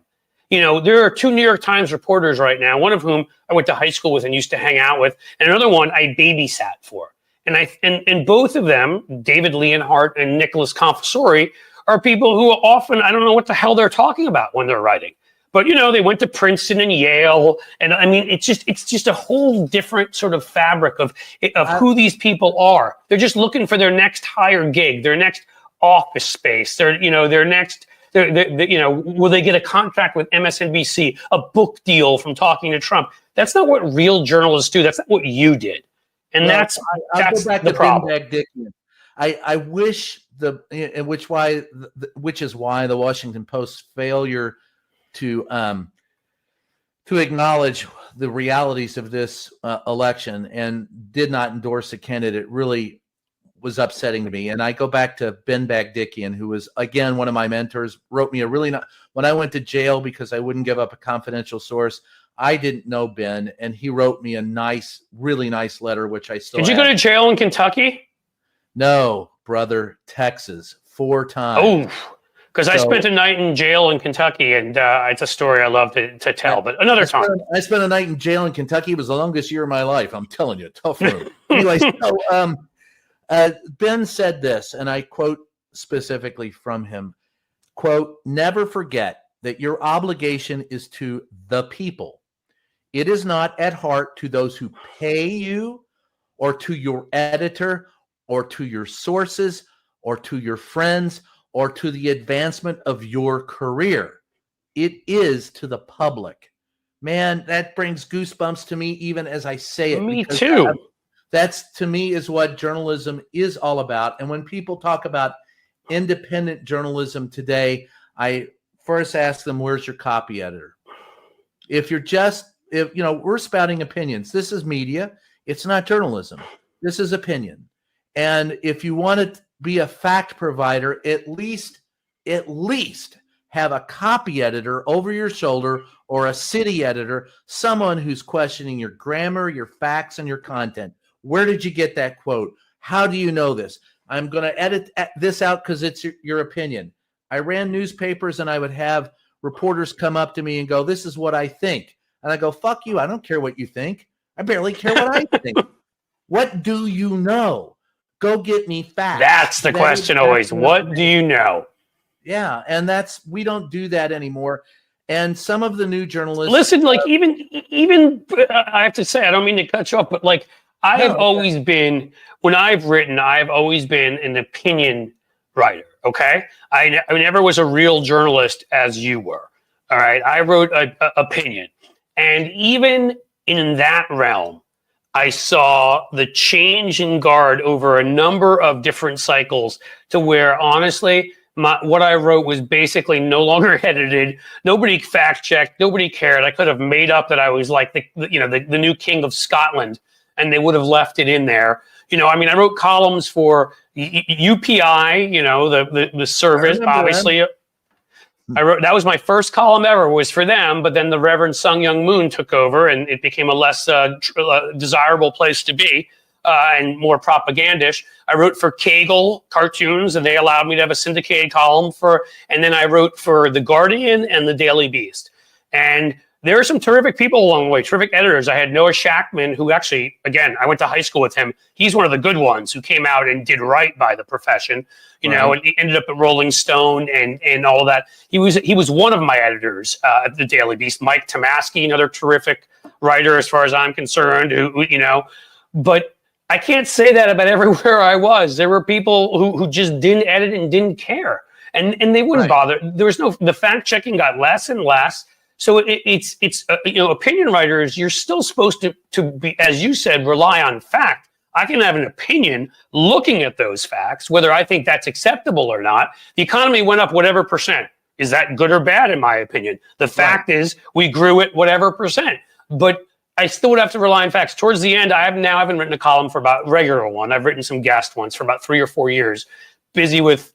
You know, there are 2 New York Times reporters right now, one of whom I went to high school with and used to hang out with, and another one I babysat for. And both of them, David Leonhardt and Nicholas Confessori, are people who often, I don't know what the hell they're talking about when they're writing. But, you know, they went to Princeton and Yale. And I mean, it's just a whole different sort of fabric of who these people are. They're just looking for their next higher gig, their next office space, their next... you know, will they get a contract with MSNBC, a book deal from talking to Trump? That's not what real journalists do. That's not what you did, and that's the problem. I wish which is why the Washington Post's failure to acknowledge the realities of this election and did not endorse a candidate really was upsetting to me. And I go back to Ben Bagdickian, who was, again, one of my mentors, wrote me when I went to jail because I wouldn't give up a confidential source. I didn't know Ben, and he wrote me a really nice letter, which I still Did you go to jail in Kentucky? No, brother, Texas, 4 times. Oh, because I spent a night in jail in Kentucky, and it's a story I love to tell, but another time. I spent a night in jail in Kentucky. It was the longest year of my life. I'm telling you, tough room. Anyway, so Ben said this, and I quote specifically from him, quote, "Never forget that your obligation is to the people. It is not at heart to those who pay you or to your editor or to your sources or to your friends or to the advancement of your career. It is to the public." Man, that brings goosebumps to me even as I say it. Me too. That's, to me, is what journalism is all about. And when people talk about independent journalism today, I first ask them, where's your copy editor? If we're spouting opinions, this is media. It's not journalism. This is opinion. And if you want to be a fact provider, at least have a copy editor over your shoulder or a city editor, someone who's questioning your grammar, your facts, and your content. Where did you get that quote? How do you know this? I'm going to edit this out because it's your opinion. I ran newspapers and I would have reporters come up to me and go, "This is what I think." And I go, "Fuck you. I don't care what you think. I barely care what I think. What do you know? Go get me facts." That's the question always. What do you know? Yeah, and we don't do that anymore. And some of the new journalists listen, like even I have to say, I don't mean to cut you off, but like I have always been, when I've written, I've always been an opinion writer. Okay, I never was a real journalist as you were. All right, I wrote an opinion, and even in that realm, I saw the change in guard over a number of different cycles to where, honestly, what I wrote was basically no longer edited. Nobody fact checked. Nobody cared. I could have made up that I was like the new king of Scotland, and they would have left it in there. I wrote columns for UPI, the service, obviously. I wrote, that was my first column ever, was for them, but then the Reverend Sung Young Moon took over and it became a less desirable place to be and more propagandish. I wrote for Kegel cartoons, and they allowed me to have a syndicated column and then I wrote for The Guardian and The Daily Beast. And there are some terrific people along the way, terrific editors. I had Noah Shackman, who actually, again, I went to high school with him. He's one of the good ones who came out and did right by the profession, and he ended up at Rolling Stone and all of that. He was one of my editors at the Daily Beast. Mike Tomasky, another terrific writer as far as I'm concerned, but I can't say that about everywhere I was. There were people who just didn't edit and didn't care, and they wouldn't bother. There was the fact checking got less and less. So it's opinion writers, you're still supposed to be, as you said, rely on fact. I can have an opinion looking at those facts, whether I think that's acceptable or not. The economy went up whatever percent. Is that good or bad, in my opinion? The fact is we grew at whatever percent. But I still would have to rely on facts. Towards the end, I haven't written a column for about regular one. I've written some guest ones for about 3 or 4 years, busy with,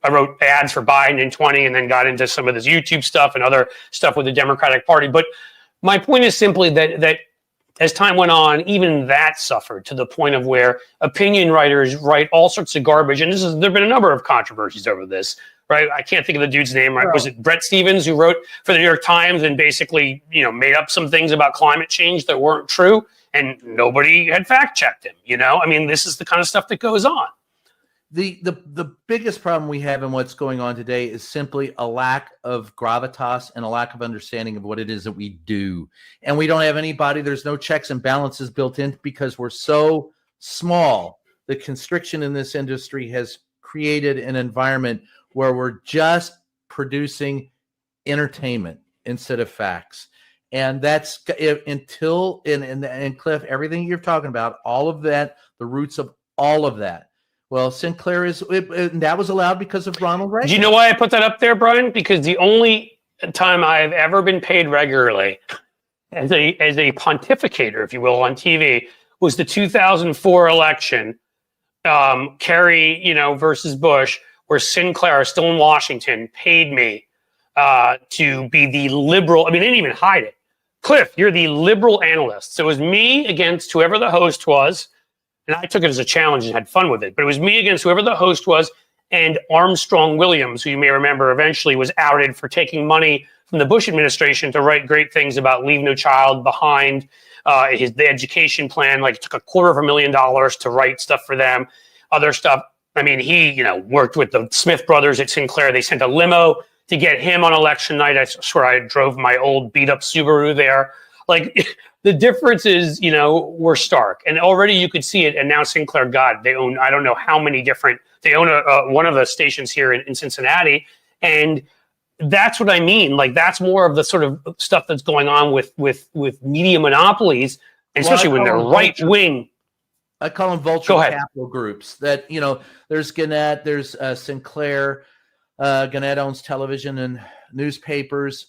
I wrote ads for Biden in 20 and then got into some of this YouTube stuff and other stuff with the Democratic Party. But my point is simply that as time went on, even that suffered to the point of where opinion writers write all sorts of garbage. And there have been a number of controversies over this, right? I can't think of the dude's name. Right? Was it Brett Stevens, who wrote for the New York Times and basically, made up some things about climate change that weren't true, and nobody had fact checked him. This is the kind of stuff that goes on. The biggest problem we have in what's going on today is simply a lack of gravitas and a lack of understanding of what it is that we do. And we don't have anybody, there's no checks and balances built in because we're so small. The constriction in this industry has created an environment where we're just producing entertainment instead of facts. And that's until Cliff, everything you're talking about, all of that, the roots of all of that. Well, Sinclair that was allowed because of Ronald Reagan. Do you know why I put that up there, Brian? Because the only time I've ever been paid regularly as a pontificator, if you will, on TV was the 2004 election, Kerry, versus Bush, where Sinclair, still in Washington, paid me to be the liberal. They didn't even hide it. Cliff, you're the liberal analyst. So it was me against whoever the host was. and I took it as a challenge and had fun with it. But it was me against whoever the host was, and Armstrong Williams, who you may remember eventually was outed for taking money from the Bush administration to write great things about Leave No Child Behind, the education plan. Like, it took $250,000 to write stuff for them, other stuff. I mean, he, worked with the Smith brothers at Sinclair. They sent a limo to get him on election night. I swear I drove my old beat up Subaru there. Like, the differences, were stark. And already you could see it. And now Sinclair, God, they own, I don't know how many different, they own one of the stations here in Cincinnati. And that's what I mean. Like, that's more of the sort of stuff that's going on with media monopolies, and especially when they're right wing. I call them vulture capital groups. That, there's Gannett, there's Sinclair. Gannett owns television and newspapers.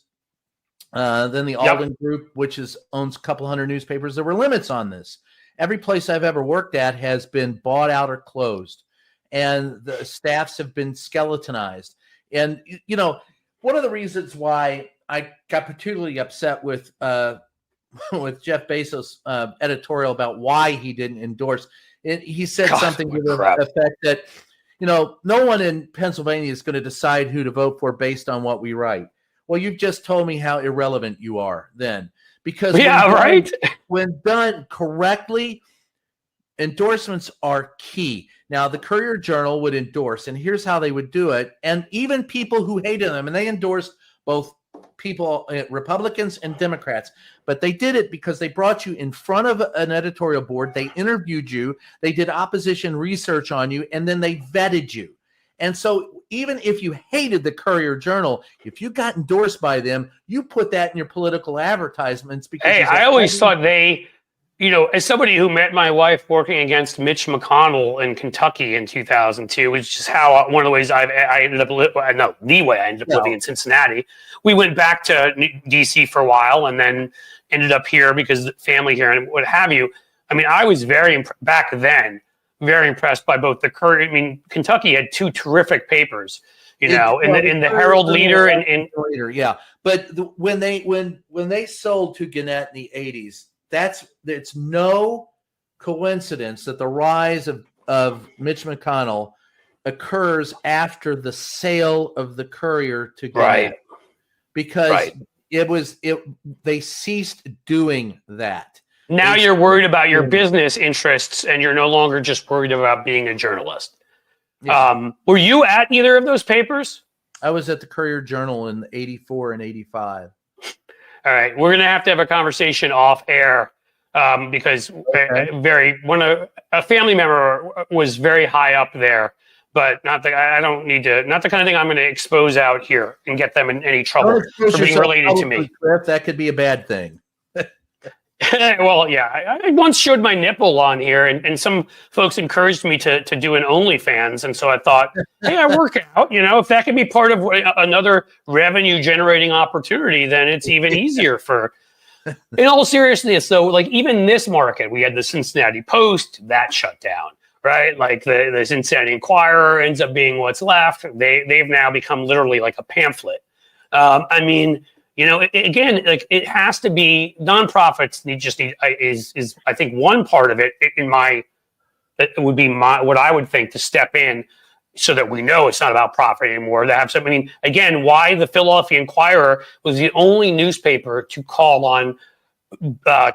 Then the Alden Group, which owns a couple hundred newspapers. There were limits on this. Every place I've ever worked at has been bought out or closed, and the staffs have been skeletonized. And one of the reasons why I got particularly upset with Jeff Bezos' editorial about why he didn't endorse it, he said something to the effect that, no one in Pennsylvania is going to decide who to vote for based on what we write. Well, you've just told me how irrelevant you are then, because when done correctly, endorsements are key. Now, the Courier-Journal would endorse, and here's how they would do it. And even people who hated them, and they endorsed both people, Republicans and Democrats, but they did it because they brought you in front of an editorial board. They interviewed you. They did opposition research on you, and then they vetted you. And so even if you hated the Courier-Journal, if you got endorsed by them, you put that in your political advertisements. Because I always thought they, as somebody who met my wife working against Mitch McConnell in Kentucky in 2002, which is how one of the ways I ended up living in Cincinnati. We went back to DC for a while and then ended up here because family here and what have you. I mean, I was very impressed by both the Courier. I mean, Kentucky had two terrific papers, in the Herald Leader and yeah. But when they sold to Gannett in the 80s, it's no coincidence that the rise of Mitch McConnell occurs after the sale of the Courier to Gannett, because they ceased doing that. Now you're worried about your business interests, and you're no longer just worried about being a journalist. Yeah. Were you at either of those papers? I was at the Courier-Journal in 84 and 85. All right, we're gonna have to have a conversation off air because a family member was very high up there, but not the kind of thing I'm going to expose out here and get them in any trouble for being related to me. That could be a bad thing. Well, yeah, I once showed my nipple on here, and some folks encouraged me to do an OnlyFans, and so I thought, hey, I work out, if that could be part of another revenue-generating opportunity, then it's even easier for. In all seriousness, though, like even this market, we had the Cincinnati Post that shut down, right? Like the Cincinnati Enquirer ends up being what's left. They've now become literally like a pamphlet. I mean. Again, like it has to be nonprofits. Is I think one part of it would be what I would think to step in so that we know it's not about profit anymore. To have some, I mean, again, why the Philadelphia Inquirer was the only newspaper to call on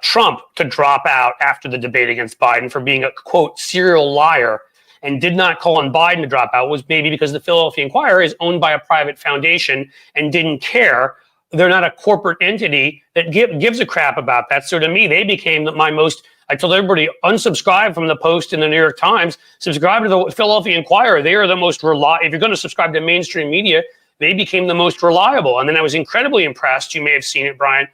Trump to drop out after the debate against Biden for being a quote serial liar, and did not call on Biden to drop out was maybe because the Philadelphia Inquirer is owned by a private foundation and didn't care. They're not a corporate entity that gives a crap about that. So to me, they became I told everybody, unsubscribe from the Post and the New York Times, subscribe to the Philadelphia Inquirer. They are the most reliable. If you're going to subscribe to mainstream media, they became the most reliable. And then I was incredibly impressed. You may have seen it, Brian.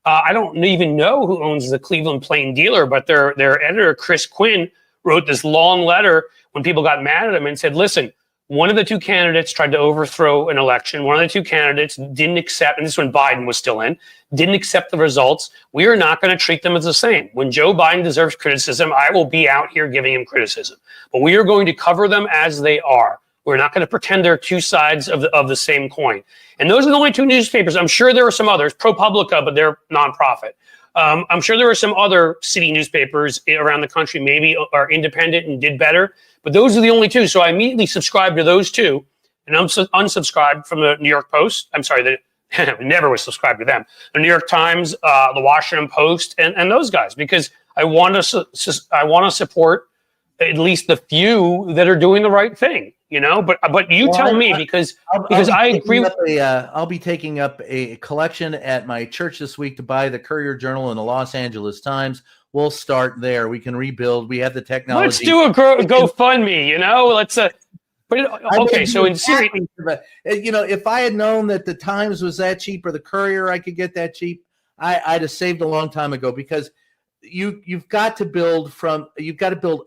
I don't even know who owns the Cleveland Plain Dealer, but their editor, Chris Quinn, wrote this long letter when people got mad at him and said, listen, one of the two candidates tried to overthrow an election. One of the two candidates didn't accept, and this is when Biden was still in, didn't accept the results. We are not going to treat them as the same. When Joe Biden deserves criticism, I will be out here giving him criticism. But we are going to cover them as they are. We're not going to pretend they're two sides of the same coin. And those are the only two newspapers. I'm sure there are some others, ProPublica, but they're nonprofit. I'm sure there are some other city newspapers around the country maybe are independent and did better, but those are the only two. So I immediately subscribed to those two, and I'm unsubscribed from the New York Post. I'm sorry, never was subscribed to them. The New York Times, the Washington Post, and those guys, because I want to support at least the few that are doing the right thing, But you tell me, because I agree. I'll be taking up a collection at my church this week to buy the Courier Journal and the Los Angeles Times. We'll start there. We can rebuild. We have the technology. Let's do a GoFundMe. Let's. Okay, so in series, if I had known that the Times was that cheap or the Courier I could get that cheap, I'd have saved a long time ago, because you've got to build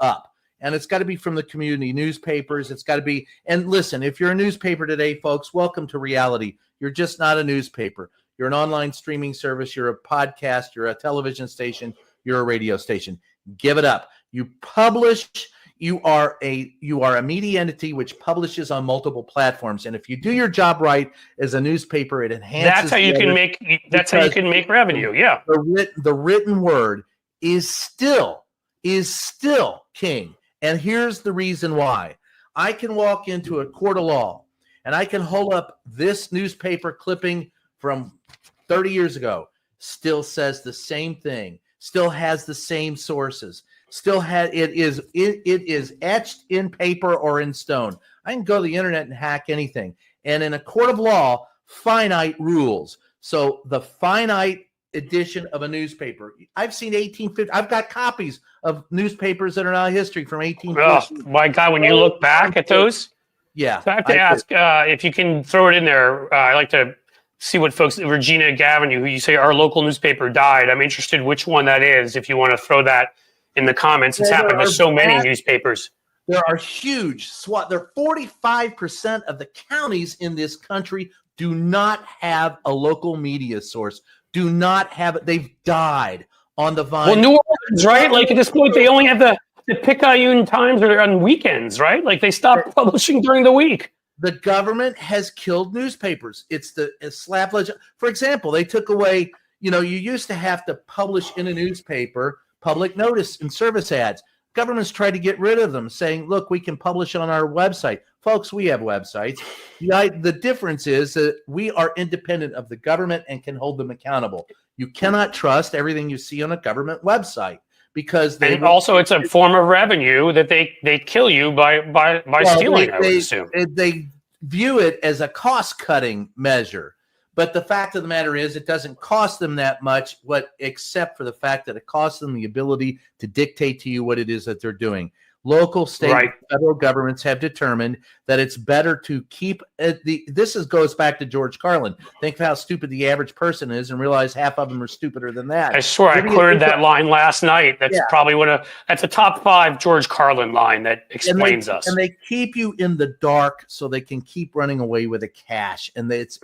up. And it's got to be from the community newspapers. It's got to be. And listen, if you're a newspaper today, folks, welcome to reality. You're just not a newspaper. You're an online streaming service. You're a podcast. You're a television station. You're a radio station. Give it up. You publish. You are a media entity which publishes on multiple platforms. And if you do your job right as a newspaper, it enhances. That's how you can make. That's how you can make revenue. Yeah. The written word is still king. And here's the reason why. I can walk into a court of law and I can hold up this newspaper clipping from 30 years ago, still says the same thing, still has the same sources, it is etched in paper or in stone. I can go to the internet and hack anything. And in a court of law, finite rules. So the finite edition of a newspaper. I've seen 1850. I've got copies of newspapers that are now history from 1850. Oh my God! When you look back at those, yeah. So I have to ask if you can throw it in there. I like to see what folks. Regina Gavin, who you say our local newspaper died. I'm interested which one that is. If you want to throw that in the comments, it's happened to so many newspapers. There are huge SWAT. There are 45% of the counties in this country do not have a local media source. Do not have it. They've died on the vine. Well, New Orleans, right? Like at this point, they only have the Picayune Times on weekends, right? Like they stopped publishing during the week. The government has killed newspapers. It's the slap legend. For example, they took away, you used to have to publish in a newspaper public notice and service ads. Government's tried to get rid of them, saying, look, we can publish on our website. Folks, we have websites. The difference is that we are independent of the government and can hold them accountable. You cannot trust everything you see on a government website, because also it's a form of revenue that they kill you by stealing, I would assume. They view it as a cost-cutting measure. But the fact of the matter is, it doesn't cost them that much, except for the fact that it costs them the ability to dictate to you what it is that they're doing. Local, state, and federal governments have determined that it's better to keep goes back to George Carlin. Think of how stupid the average person is, and realize half of them are stupider than that. I swear I quoted that line last night. That's probably that's a top 5 George Carlin line that explains us. And they keep you in the dark so they can keep running away with the cash. And it's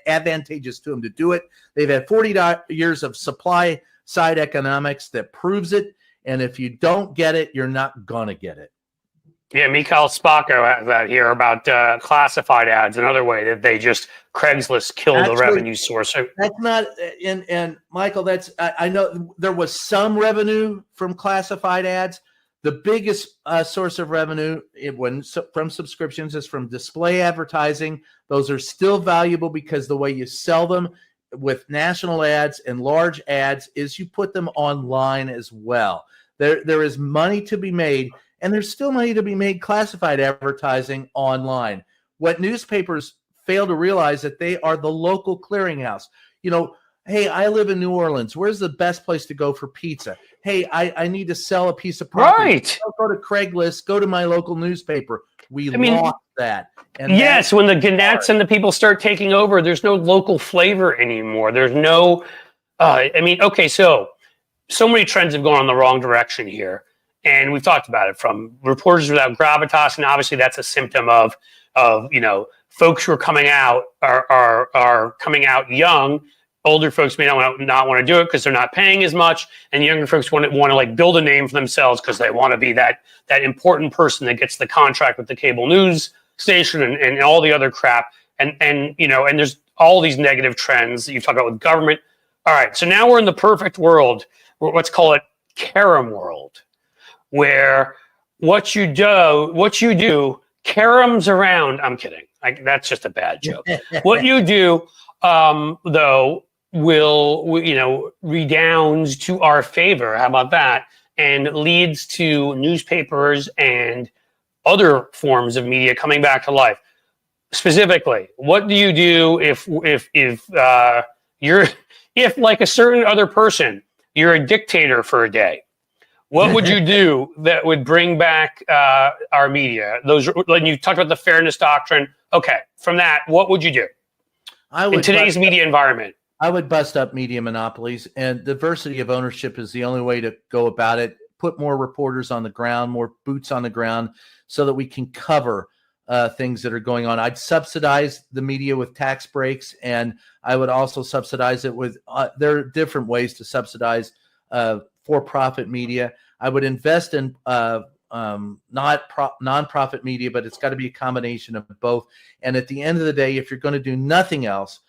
advantageous to them to do it. They've had 40 years of supply side economics that proves it. And if you don't get it, you're not going to get it. Yeah, Mikhail Spacco has that here about classified ads, another way that they just Craigslist killed the revenue source. That's not, and Michael, I know there was some revenue from classified ads. The biggest source of revenue from subscriptions is from display advertising. Those are still valuable because the way you sell them with national ads and large ads is you put them online as well. There is money to be made, and there's still money to be made classified advertising online. What newspapers fail to realize that they are the local clearinghouse. Hey, I live in New Orleans. Where's the best place to go for pizza? Hey, I need to sell a piece of property. Right. Don't go to Craigslist. Go to my local newspaper. We lost that. And yes, when the Gannettes and the people start taking over, there's no local flavor anymore. There's no, so many trends have gone in the wrong direction here. And we've talked about it, from Reporters Without Gravitas, and obviously that's a symptom of folks who are coming out are coming out young. Older folks may not want to do it because they're not paying as much, and younger folks want to like build a name for themselves because they want to be that important person that gets the contract with the cable news station and all the other crap. And there's all these negative trends that you talk about with government. All right, so now we're in the perfect world, let's call it Karem world, where what you do, Karem's around. I'm kidding. That's just a bad joke. What you do, though, will redounds to our favor. How about that? And leads to newspapers and other forms of media coming back to life. Specifically, what do you do if like a certain other person, you're a dictator for a day? What would you do that would bring back our media? When you talked about the fairness doctrine. Okay, from that, what would you do in today's media environment? I would bust up media monopolies, and diversity of ownership is the only way to go about it. Put more reporters on the ground, more boots on the ground, so that we can cover things that are going on. I'd subsidize the media with tax breaks, and I would also subsidize it with there are different ways to subsidize for-profit media. I would invest in nonprofit media, but it's got to be a combination of both. And at the end of the day, if you're going to do nothing else,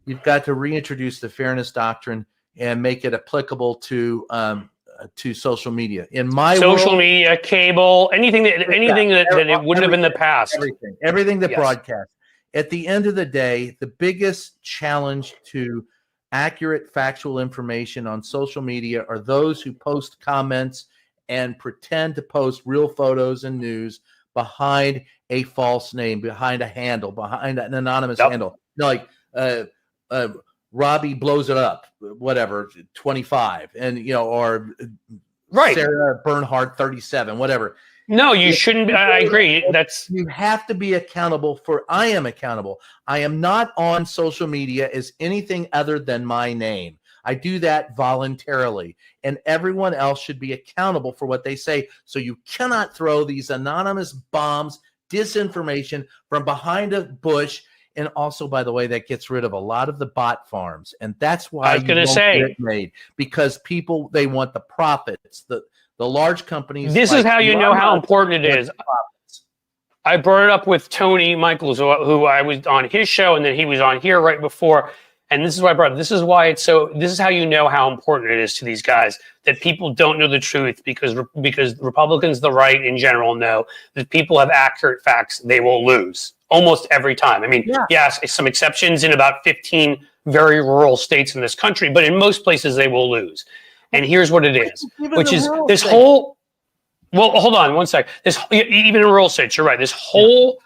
you've got to reintroduce the fairness doctrine and make it applicable to social media. In my social world, media, cable, anything that it wouldn't have in the past. Everything that broadcasts. At the end of the day, the biggest challenge to accurate factual information on social media are those who post comments and pretend to post real photos and news behind a false name, behind a handle, behind an anonymous handle. Like Robbie blows it up, whatever, 25, and or Sarah Bernhardt 37, whatever. No, you shouldn't. I agree. You have to be accountable for. I am accountable. I am not on social media as anything other than my name. I do that voluntarily, and everyone else should be accountable for what they say. So you cannot throw these anonymous bombs, disinformation from behind a bush. And also, by the way, that gets rid of a lot of the bot farms, and that's why I was going to say get made, because people, they want the profits. The large companies. This is how you know how important it is. I brought it up with Tony Michaels, who I was on his show, and then he was on here right before. And this is why I brought it. This is why this is how you know how important it is to these guys, that people don't know the truth, because Republicans, the right in general, know that people have accurate facts, they will lose almost every time. I mean, yes, some exceptions in about 15 very rural states in this country, but in most places they will lose. And here's what it is, which is this whole, well, hold on one sec. Even in rural states, you're right. This whole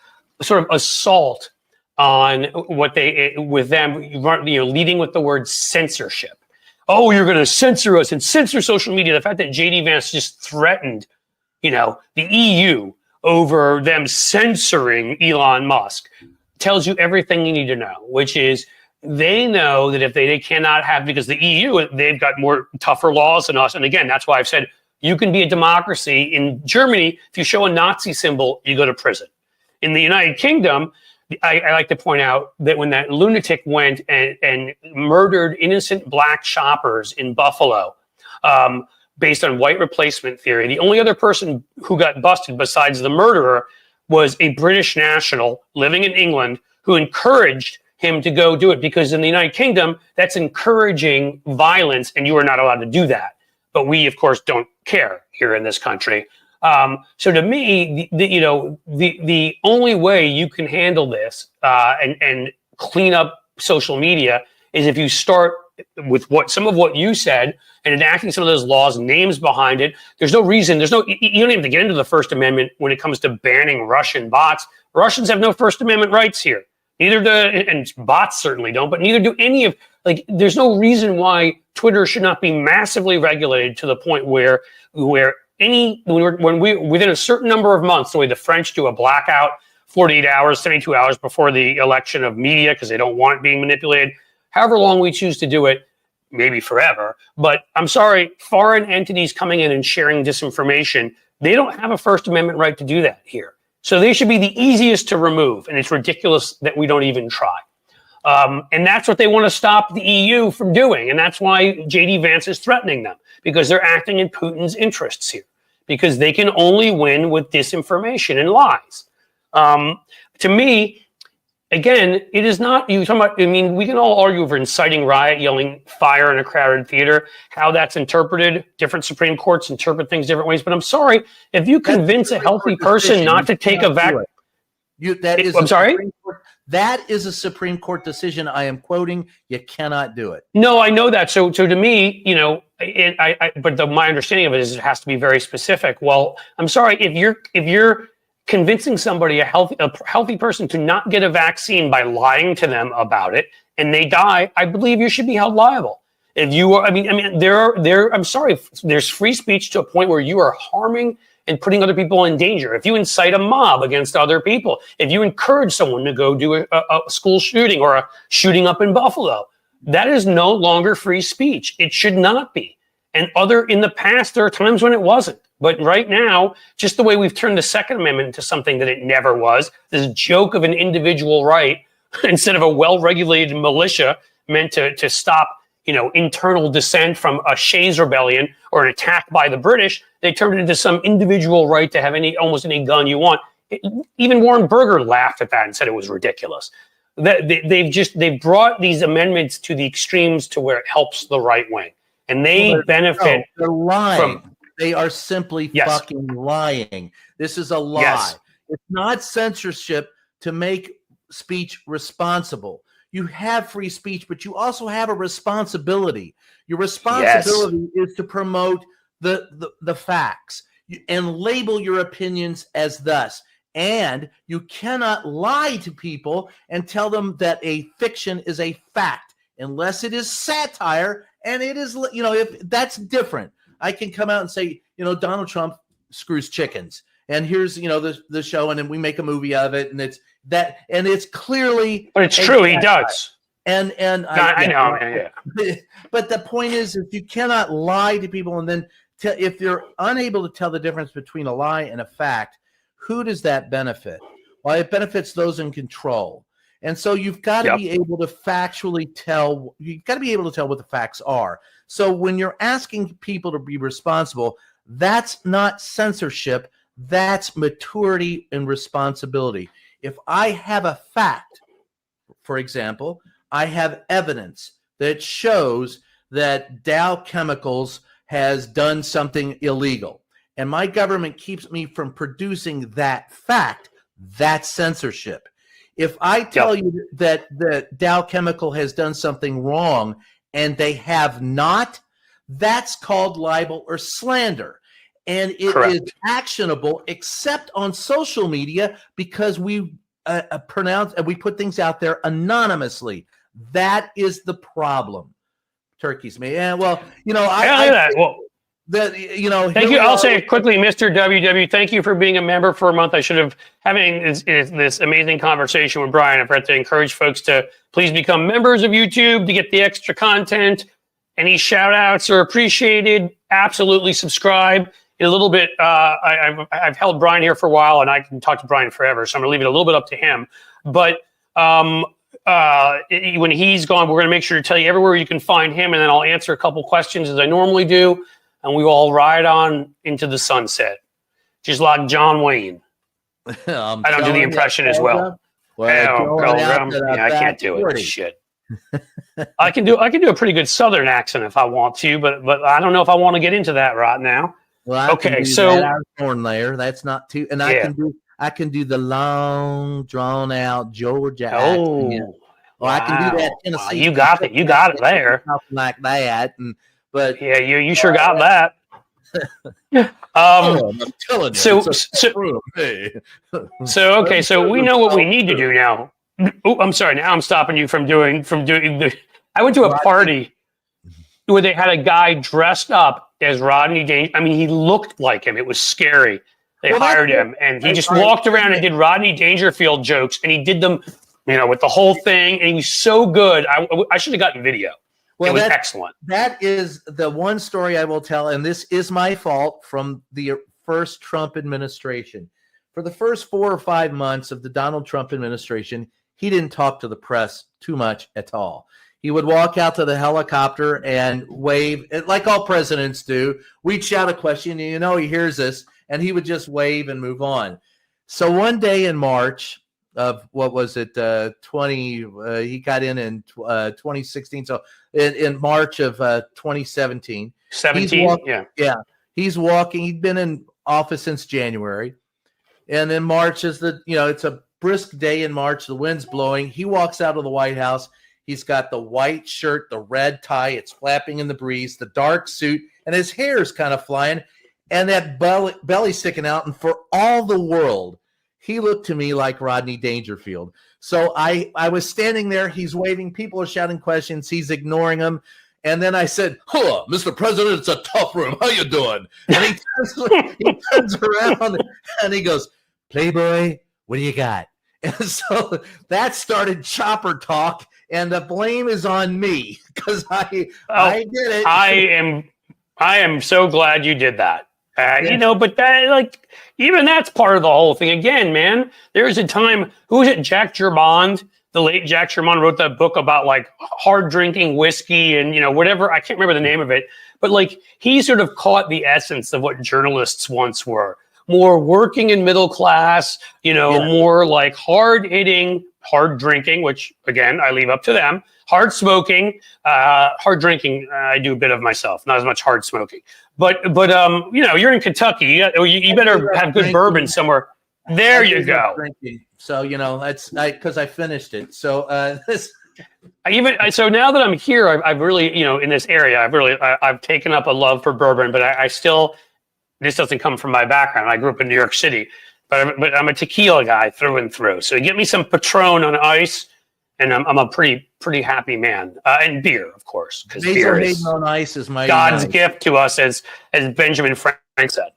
sort of assault on leading with the word censorship. Oh, you're going to censor us and censor social media. The fact that JD Vance just threatened, the EU over them censoring Elon Musk tells you everything you need to know, which is they know that if they cannot have, because the EU, they've got more tougher laws than us. And again, that's why I've said you can be a democracy. In Germany, if you show a Nazi symbol, you go to prison. In the United Kingdom, I like to point out that when that lunatic went and murdered innocent black shoppers in Buffalo, based on white replacement theory, the only other person who got busted besides the murderer was a British national living in England who encouraged him to go do it, because in the United Kingdom, that's encouraging violence, and you are not allowed to do that. But we, of course, don't care here in this country. So to me, the only way you can handle this and clean up social media is if you start with some of what you said and enacting some of those laws, names behind it. There's no reason. You don't even have to get into the First Amendment when it comes to banning Russian bots. Russians have no First Amendment rights here. And bots certainly don't, but neither do any of, there's no reason why Twitter should not be massively regulated to the point where when we within a certain number of months, the way the French do a blackout, 48 hours, 72 hours before the election of media, because they don't want it being manipulated, however long we choose to do it, maybe forever. But I'm sorry, foreign entities coming in and sharing disinformation, they don't have a First Amendment right to do that here. So they should be the easiest to remove, and it's ridiculous that we don't even try. And that's what they want to stop the EU from doing, and that's why JD Vance is threatening them, because they're acting in Putin's interests here, because they can only win with disinformation and lies. To me, again, it is not, you talking about, I mean, we can all argue over inciting riot, yelling fire in a crowded theater, how that's interpreted. Different Supreme Courts interpret things different ways. But I'm sorry, if you convince a healthy person not to take a vaccine. I'm sorry? That is a Supreme Court decision. I am quoting. You cannot do it. No, I know that. So to me, you know, my understanding of it is it has to be very specific. Well, I'm sorry, if you're convincing somebody, a healthy person, to not get a vaccine by lying to them about it, and they die, I believe you should be held liable. If you are, I mean, I'm sorry, there's free speech to a point where you are harming and putting other people in danger. If you incite a mob against other people, if you encourage someone to go do a school shooting or a shooting up in Buffalo, that is no longer free speech. It should not be. And in the past, there are times when it wasn't. But right now, just the way we've turned the Second Amendment into something that it never was, this joke of an individual right instead of a well-regulated militia meant to stop, you know, internal dissent from a Shays rebellion or an attack by the British, they turned it into some individual right to have almost any gun you want. Even Warren Burger laughed at that and said it was ridiculous. They've brought these amendments to the extremes to where it helps the right wing, and they benefit. They're lying. They are simply fucking lying. This is a lie. Yes. It's not censorship to make speech responsible. You have free speech, but you also have a responsibility. Your responsibility is to promote the facts and label your opinions as thus. And you cannot lie to people and tell them that a fiction is a fact unless it is satire. And it is, you know, if that's different. I can come out and say, you know, Donald Trump screws chickens. And here's, you know, the show, and then we make a movie of it, and it's that, and it's clearly. But it's true, he does. And I know. Yeah. But the point is, if you cannot lie to people, and then if you're unable to tell the difference between a lie and a fact, who does that benefit? Well, it benefits those in control. And so you've got to be able to factually tell. You've got to be able to tell what the facts are. So when you're asking people to be responsible, that's not censorship. That's maturity and responsibility. If I have a fact, for example, I have evidence that shows that Dow Chemicals has done something illegal, and my government keeps me from producing that fact, that's censorship. If I tell you that Dow Chemical has done something wrong and they have not, that's called libel or slander. And it is actionable except on social media because we we put things out there anonymously. That is the problem. Turkeys, man. Yeah, well, you know, thank you. I'll say it quickly, Mr. WW. Thank you for being a member for a month. I should have having this amazing conversation with Brian. I've had to encourage folks to please become members of YouTube to get the extra content. Any shout outs are appreciated. Absolutely subscribe. In a little bit, I've held Brian here for a while, and I can talk to Brian forever, so I'm going to leave it a little bit up to him. But when he's gone, we're going to make sure to tell you everywhere you can find him, and then I'll answer a couple questions as I normally do, and we all ride on into the sunset, just like John Wayne. I don't do the impression as well. I can't do it. Shit. I can do a pretty good Southern accent if I want to, but I don't know if I want to get into that right now. Well, okay, so horn layer. That's not too, and I can do the long, drawn out Georgia accent. Well, I can do that Tennessee. You got it. You got it there. Something like that, but yeah, you sure got that. I'm telling you. So we know what we need to do now. Oh, I'm sorry. Now I'm stopping you from doing the. I went to a party where they had a guy dressed up as Rodney Dangerfield. I mean, he looked like him. It was scary. They hired him, and he just walked around and did Rodney Dangerfield jokes, and he did them, you know, with the whole thing, and he was so good. I should have gotten video. Well, it was excellent. That is the one story I will tell, and this is my fault from the first Trump administration. For the first 4 or 5 months of the Donald Trump administration, he didn't talk to the press too much at all. He would walk out to the helicopter and wave, like all presidents do. We'd shout a question, and you know he hears us, and he would just wave and move on. So one day in March, of what was it, 20? He got in 2016. So in March of 2017. 17, yeah. Yeah, he's walking. He'd been in office since January. And then March is it's a brisk day in March. The wind's blowing. He walks out of the White House. He's got the white shirt, the red tie. It's flapping in the breeze, the dark suit, and his hair's kind of flying, and that belly sticking out. And for all the world, he looked to me like Rodney Dangerfield. So I was standing there. He's waving. People are shouting questions. He's ignoring them. And then I said, "Huh, Mr. President, it's a tough room. How you doing?" And he turns around and he goes, "Playboy, what do you got?" And so that started chopper talk, and the blame is on me because I did it. I am so glad you did that. But that, even that's part of the whole thing. Again, man, there's a time. Who was it? Jack Germond, the late Jack Germond, wrote that book about hard drinking whiskey and whatever. I can't remember the name of it, but he sort of caught the essence of what journalists once were. More working and middle class, more hard hitting, hard drinking, which again, I leave up to them. Hard smoking, hard drinking. I do a bit of myself, not as much hard smoking. But you're in Kentucky. You better have good bourbon somewhere. There you go. Drinking. So that's because I finished it. So so now that I'm here, I've really in this area, I've taken up a love for bourbon, but I still. This doesn't come from my background. I grew up in New York City, but I'm a tequila guy through and through. So you get me some Patron on ice, and I'm a pretty happy man. And beer, of course, because beer is on ice is my God's gift to us, as Benjamin Franklin said.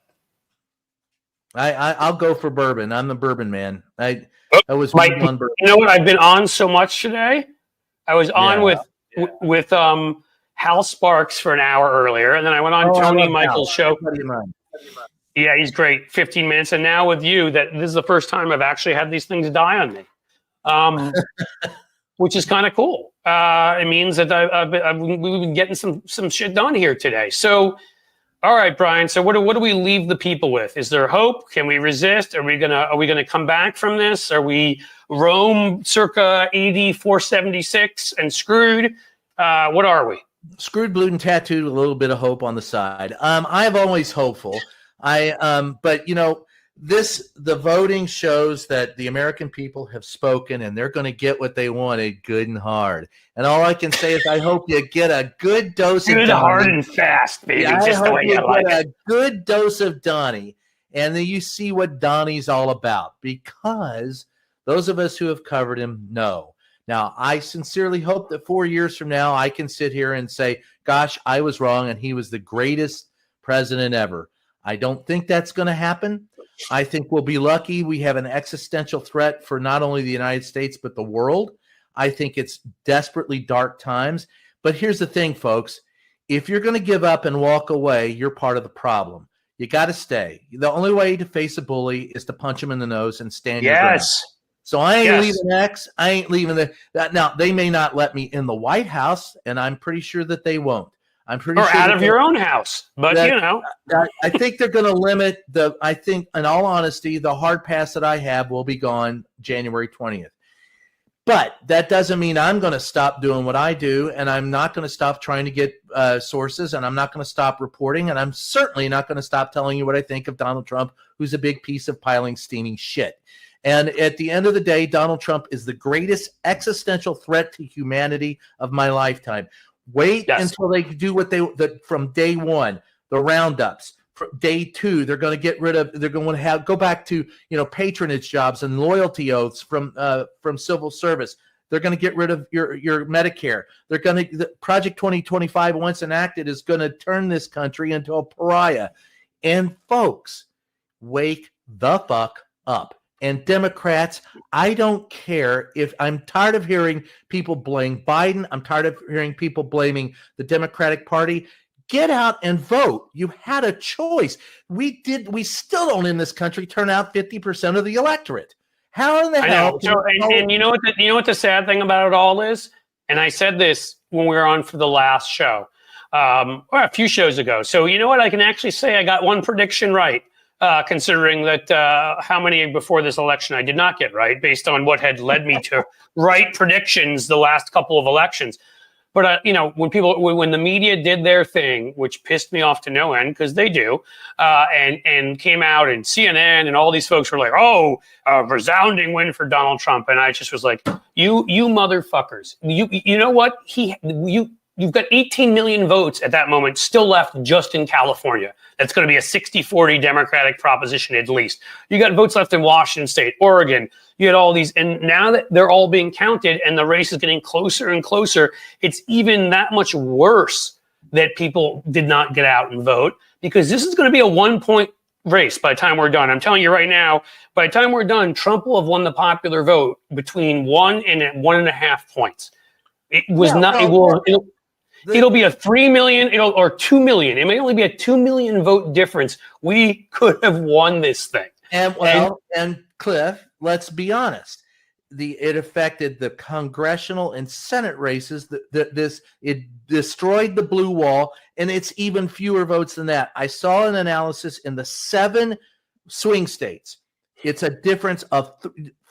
I'll go for bourbon. I'm the bourbon man. I was Mike, on bourbon. You know what? I've been on so much today. I was on with Hal Sparks for an hour earlier, and then I went on Tony Michael's show. Yeah, he's great. 15 minutes. And now with you, this is the first time I've actually had these things die on me, which is kind of cool. It means that we've been getting some shit done here today. So, all right, Brian. So what do we leave the people with? Is there hope? Can we resist? Are we gonna come back from this? Are we Rome circa AD 476 and screwed? What are we? Screwed, blued, and tattooed with a little bit of hope on the side. I'm always hopeful. But the voting shows that the American people have spoken, and they're going to get what they wanted, good and hard. And all I can say is, I hope you get a good dose of Donnie. Hard and fast, baby. Yeah, just the way you like it. A good dose of Donnie, and then you see what Donnie's all about. Because those of us who have covered him know. Now, I sincerely hope that 4 years from now, I can sit here and say, gosh, I was wrong, and he was the greatest president ever. I don't think that's going to happen. I think we'll be lucky. We have an existential threat for not only the United States, but the world. I think it's desperately dark times. But here's the thing, folks. If you're going to give up and walk away, you're part of the problem. You got to stay. The only way to face a bully is to punch him in the nose and stand your ground. So I ain't leaving X. I ain't leaving that. Now, they may not let me in the White House, and I'm pretty sure that they won't. I'm pretty sure out of your own house. But, I think they're going to limit I think, in all honesty, the hard pass that I have will be gone January 20th. But that doesn't mean I'm going to stop doing what I do, and I'm not going to stop trying to get sources, and I'm not going to stop reporting, and I'm certainly not going to stop telling you what I think of Donald Trump, who's a big piece of piling, steaming shit. And at the end of the day, Donald Trump is the greatest existential threat to humanity of my lifetime. Wait until they do what from day one, the roundups. Day two, they're going to get rid of. They're going to go back to patronage jobs and loyalty oaths from civil service. They're going to get rid of your Medicare. They're going to Project 2025, once enacted, is going to turn this country into a pariah. And folks, wake the fuck up. And Democrats, I don't care if I'm tired of hearing people blame Biden. I'm tired of hearing people blaming the Democratic Party. Get out and vote. You had a choice. We still don't in this country turn out 50% of the electorate. How in the hell? And you know what the sad thing about it all is? And I said this when we were on for the last show, or a few shows ago. So you know what? I can actually say I got one prediction right. considering that how many before this election I did not get right, based on what had led me to write predictions the last couple of elections. But when the media did their thing, which pissed me off to no end because they do, and came out and CNN and all these folks were like, "Oh, resounding win for Donald Trump," and I just was like, "You motherfuckers! You know what? You've got 18 million votes at that moment still left just in California. That's going to be a 60-40 Democratic proposition at least. You got votes left in Washington State, Oregon. You had all these. And now that they're all being counted and the race is getting closer and closer, it's even that much worse that people did not get out and vote, because this is going to be a 1-point race by the time we're done. I'm telling you right now, by the time we're done, Trump will have won the popular vote between 1 and 1.5 points. It was It'll be a 3 million or 2 million. It may only be a 2 million vote difference. We could have won this thing. And Cliff, let's be honest. It affected the congressional and Senate races. It destroyed the blue wall, and it's even fewer votes than that. I saw an analysis in the 7 swing states. It's a difference of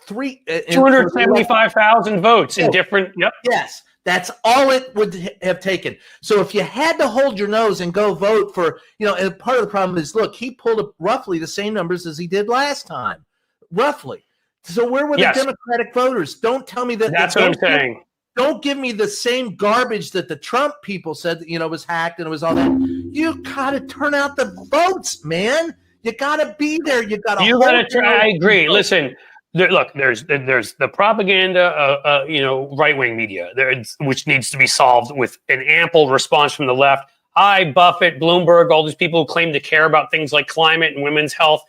275,000 votes in different. Yep. Yes. That's all it would have taken. So if you had to hold your nose and go vote for, and part of the problem is, look, he pulled up roughly the same numbers as he did last time, roughly. So where were the Democratic voters? Don't tell me that. That's what I'm saying. Don't give me the same garbage that the Trump people said that, was hacked and it was all that. You got to turn out the votes, man. You got to be there. You got to. I agree. Listen. There's the propaganda, right-wing media, which needs to be solved with an ample response from the left. Buffett, Bloomberg, all these people who claim to care about things like climate and women's health.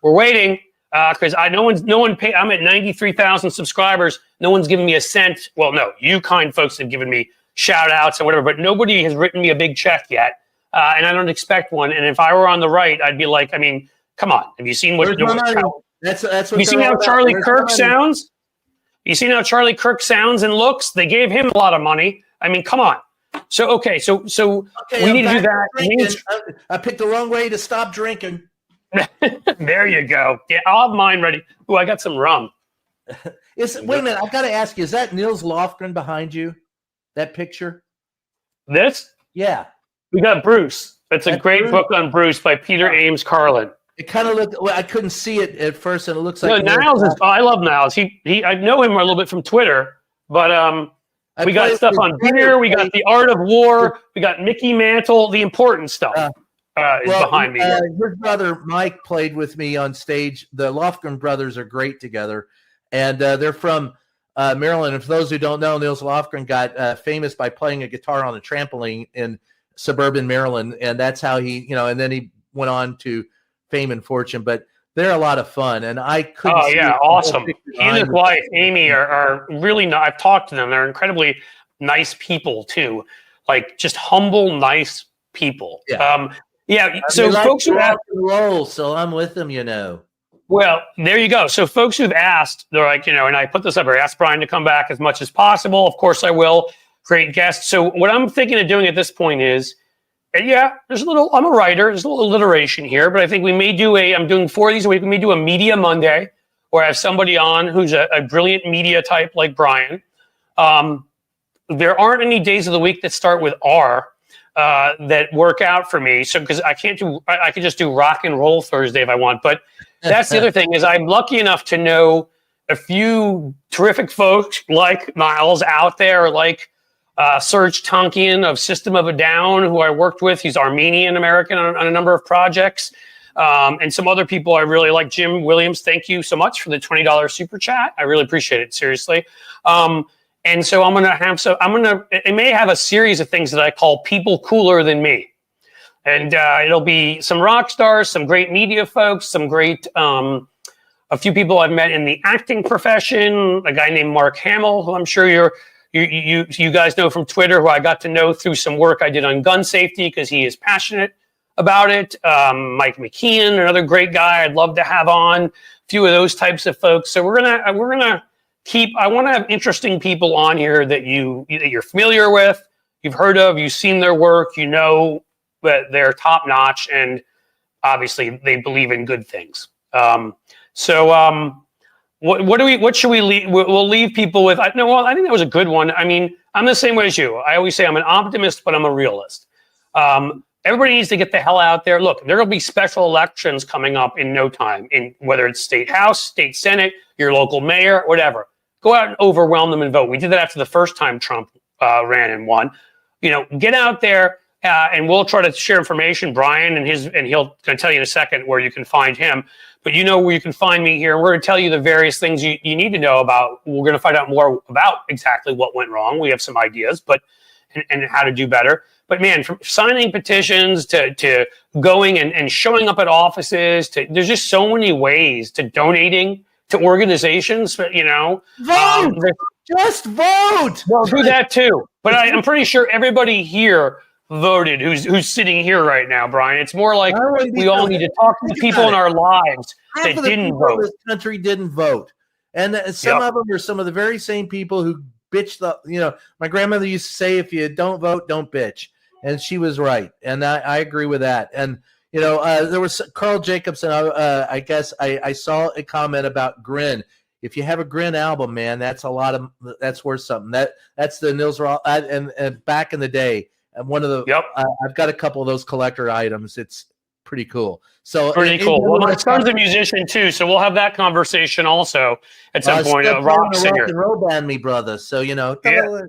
We're waiting because no one paid. I'm at 93,000 subscribers. No one's giving me a cent. Well, no, you kind folks have given me shout outs and whatever, but nobody has written me a big check yet, and I don't expect one. And if I were on the right, I'd be like, I mean, come on, have you seen what? That's what you seen how Charlie Kirk sounds? You seen how Charlie Kirk sounds and looks? They gave him a lot of money. I mean, come on. So we need to do that. I picked the wrong way to stop drinking. There you go. Yeah, I'll have mine ready. Oh, I got some rum. Wait a minute. I've got to ask you, is that Nils Lofgren behind you? That picture? This? Yeah. We got Bruce. That's a great book on Bruce by Peter Ames Carlin. It kind of looked. Well, I couldn't see it at first, and it looks like. No, Niles is. I love Niles. I know him a little bit from Twitter, but we got stuff on beer. We got the art of war. We got Mickey Mantle. The important stuff is behind me. His brother Mike played with me on stage. The Lofgren brothers are great together, and they're from Maryland. And for those who don't know, Nils Lofgren got famous by playing a guitar on a trampoline in suburban Maryland, and that's how he, and then he went on to fame and fortune, but they're a lot of fun, and I couldn't. Oh yeah, awesome! He and his wife Amy are really not. I've talked to them; they're incredibly nice people too, like just humble, nice people. Yeah, So folks who rock and roll, so I'm with them, Well, there you go. So folks who've asked, they're like, and I put this up here. Ask Brian to come back as much as possible. Of course, I will. Great guest. So what I'm thinking of doing at this point is. There's I'm a writer. There's a little alliteration here, but I think we may I'm doing 4 of these a week. We may do a Media Monday where I have somebody on who's a brilliant media type like Brian. There aren't any days of the week that start with R that work out for me. So, because I could just do rock and roll Thursday if I want. But that's the other thing is I'm lucky enough to know a few terrific folks like Niles out there, like Serge Tankian of System of a Down, who I worked with. He's Armenian-American on a number of projects. And some other people I really like. Jim Williams, thank you so much for the $20 super chat. I really appreciate it, seriously. And so it may have a series of things that I call people cooler than me. And it'll be some rock stars, some great media folks, some great, a few people I've met in the acting profession, a guy named Mark Hamill, who I'm sure you guys know from Twitter, who I got to know through some work I did on gun safety because he is passionate about it. Mike McKeon, another great guy I'd love to have on. A few of those types of folks. So we're gonna keep. I want to have interesting people on here that you're familiar with, you've heard of, you've seen their work, that they're top notch, and obviously they believe in good things. What should we leave? We'll leave people with. I think that was a good one. I mean, I'm the same way as you. I always say I'm an optimist, but I'm a realist. Everybody needs to get the hell out there. Look, there will be special elections coming up in no time, in whether it's state house, state senate, your local mayor, whatever. Go out and overwhelm them and vote. We did that after the first time Trump ran and won. Get out there and we'll try to share information. Brian and he'll going to tell you in a second where you can find him. But you know where you can find me here. We're going to tell you the various things you need to know about. We're going to find out more about exactly what went wrong. We have some ideas, and how to do better. But man, from signing petitions to going and showing up at offices, there's just so many ways to donating to organizations. Vote. Just vote. Well, do that too. But I'm pretty sure everybody here voted who's sitting here right now, Brian. It's more like we all need to talk to the people in our lives that didn't vote. This country didn't vote, and some of them are some of the very same people who bitch. My grandmother used to say, "If you don't vote, don't bitch," and she was right, and I agree with that. And there was Carl Jacobson. I guess I saw a comment about Grin. If you have a Grin album, man, that's worth something. That's the Nils Raw and back in the day. One of the I've got a couple of those collector items. It's pretty cool. So pretty cool. Well, my son's a musician too, so we'll have that conversation also at some point. A rock singer, rock and roll band, me brother. So rock and roll.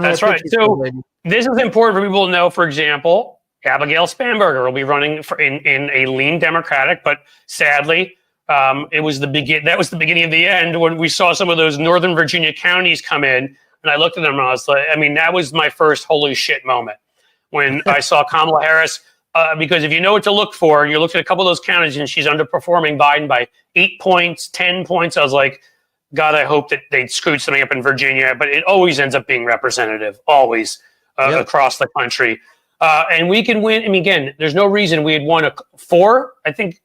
That's right. So this is important for people to know. For example, Abigail Spanberger will be running in a lean Democratic, but sadly, that was the beginning of the end when we saw some of those Northern Virginia counties come in. And I looked at them and I was like, that was my first holy shit moment when I saw Kamala Harris. Because if you know what to look for, and you look at a couple of those counties and she's underperforming Biden by 8 points, 10 points, I was like, God, I hope that they screwed something up in Virginia. But it always ends up being representative, always across the country. And we can win. I mean, again, there's no reason we had won 4, I think,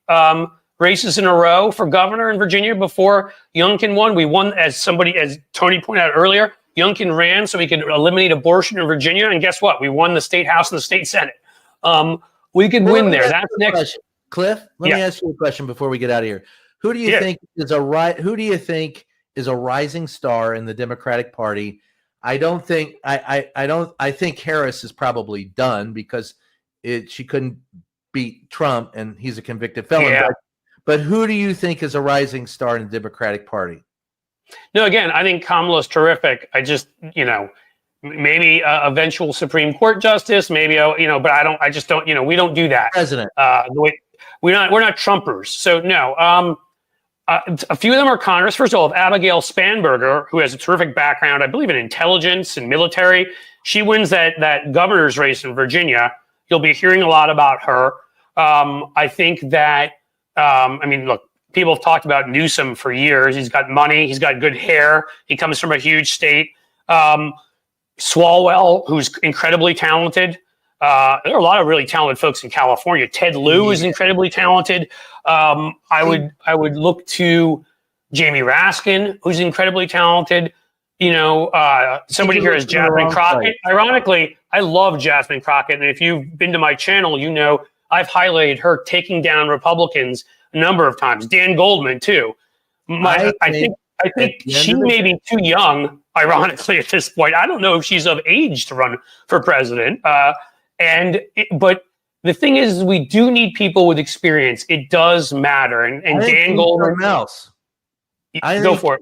races in a row for governor in Virginia before Youngkin won. We won, as Tony pointed out earlier, Youngkin ran so we could eliminate abortion in Virginia, and guess what? We won the state house and the state senate. We could win there. That's next. Question. Cliff, let me ask you a question before we get out of here. Who do you think is a rising star in the Democratic Party? I think Harris is probably done because she couldn't beat Trump, and he's a convicted felon. Yeah. But who do you think is a rising star in the Democratic Party? No, again, I think Kamala's terrific. I just, maybe eventual Supreme Court justice, maybe, but I just don't, we don't do that. President. We're not Trumpers. So no, a few of them are Congress. First of all, Abigail Spanberger, who has a terrific background, I believe in intelligence and military. She wins that governor's race in Virginia. You'll be hearing a lot about her. I think that, look, people have talked about Newsom for years. He's got money. He's got good hair. He comes from a huge state. Swalwell, who's incredibly talented. There are a lot of really talented folks in California. Ted Lieu is incredibly talented. I would look to Jamie Raskin, who's incredibly talented. Somebody here is Jasmine Crockett. Ironically, I love Jasmine Crockett. And if you've been to my channel, I've highlighted her taking down Republicans a number of times. Dan Goldman too. I think she may be too young, ironically, at this point. I don't know if she's of age to run for president. But the thing is, we do need people with experience. It does matter. And Dan Goldman. Else. Go for it.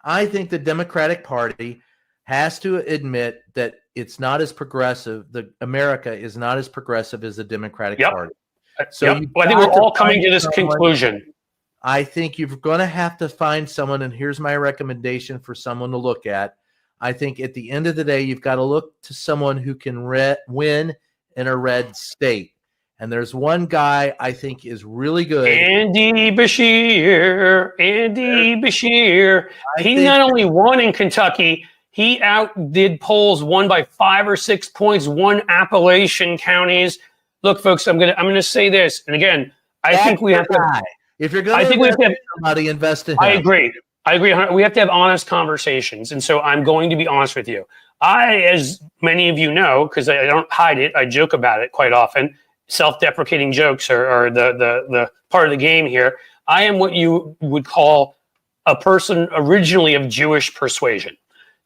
I think the Democratic Party has to admit that it's not as progressive. America is not as progressive as the Democratic Party. So I think we're all coming to this conclusion. I think you're going to have to find someone, and here's my recommendation for someone to look at. I think at the end of the day, you've got to look to someone who can win in a red state. And there's one guy I think is really good. Andy Beshear. He not only won in Kentucky, he outdid polls, won by 5 or 6 points, won Appalachian counties. Look, folks, I'm gonna say this, and again, I think we have to. If you're going to invest somebody, invest in him. I agree. We have to have honest conversations, and so I'm going to be honest with you. As many of you know, because I don't hide it, I joke about it quite often, self-deprecating jokes are the part of the game here. I am what you would call a person originally of Jewish persuasion.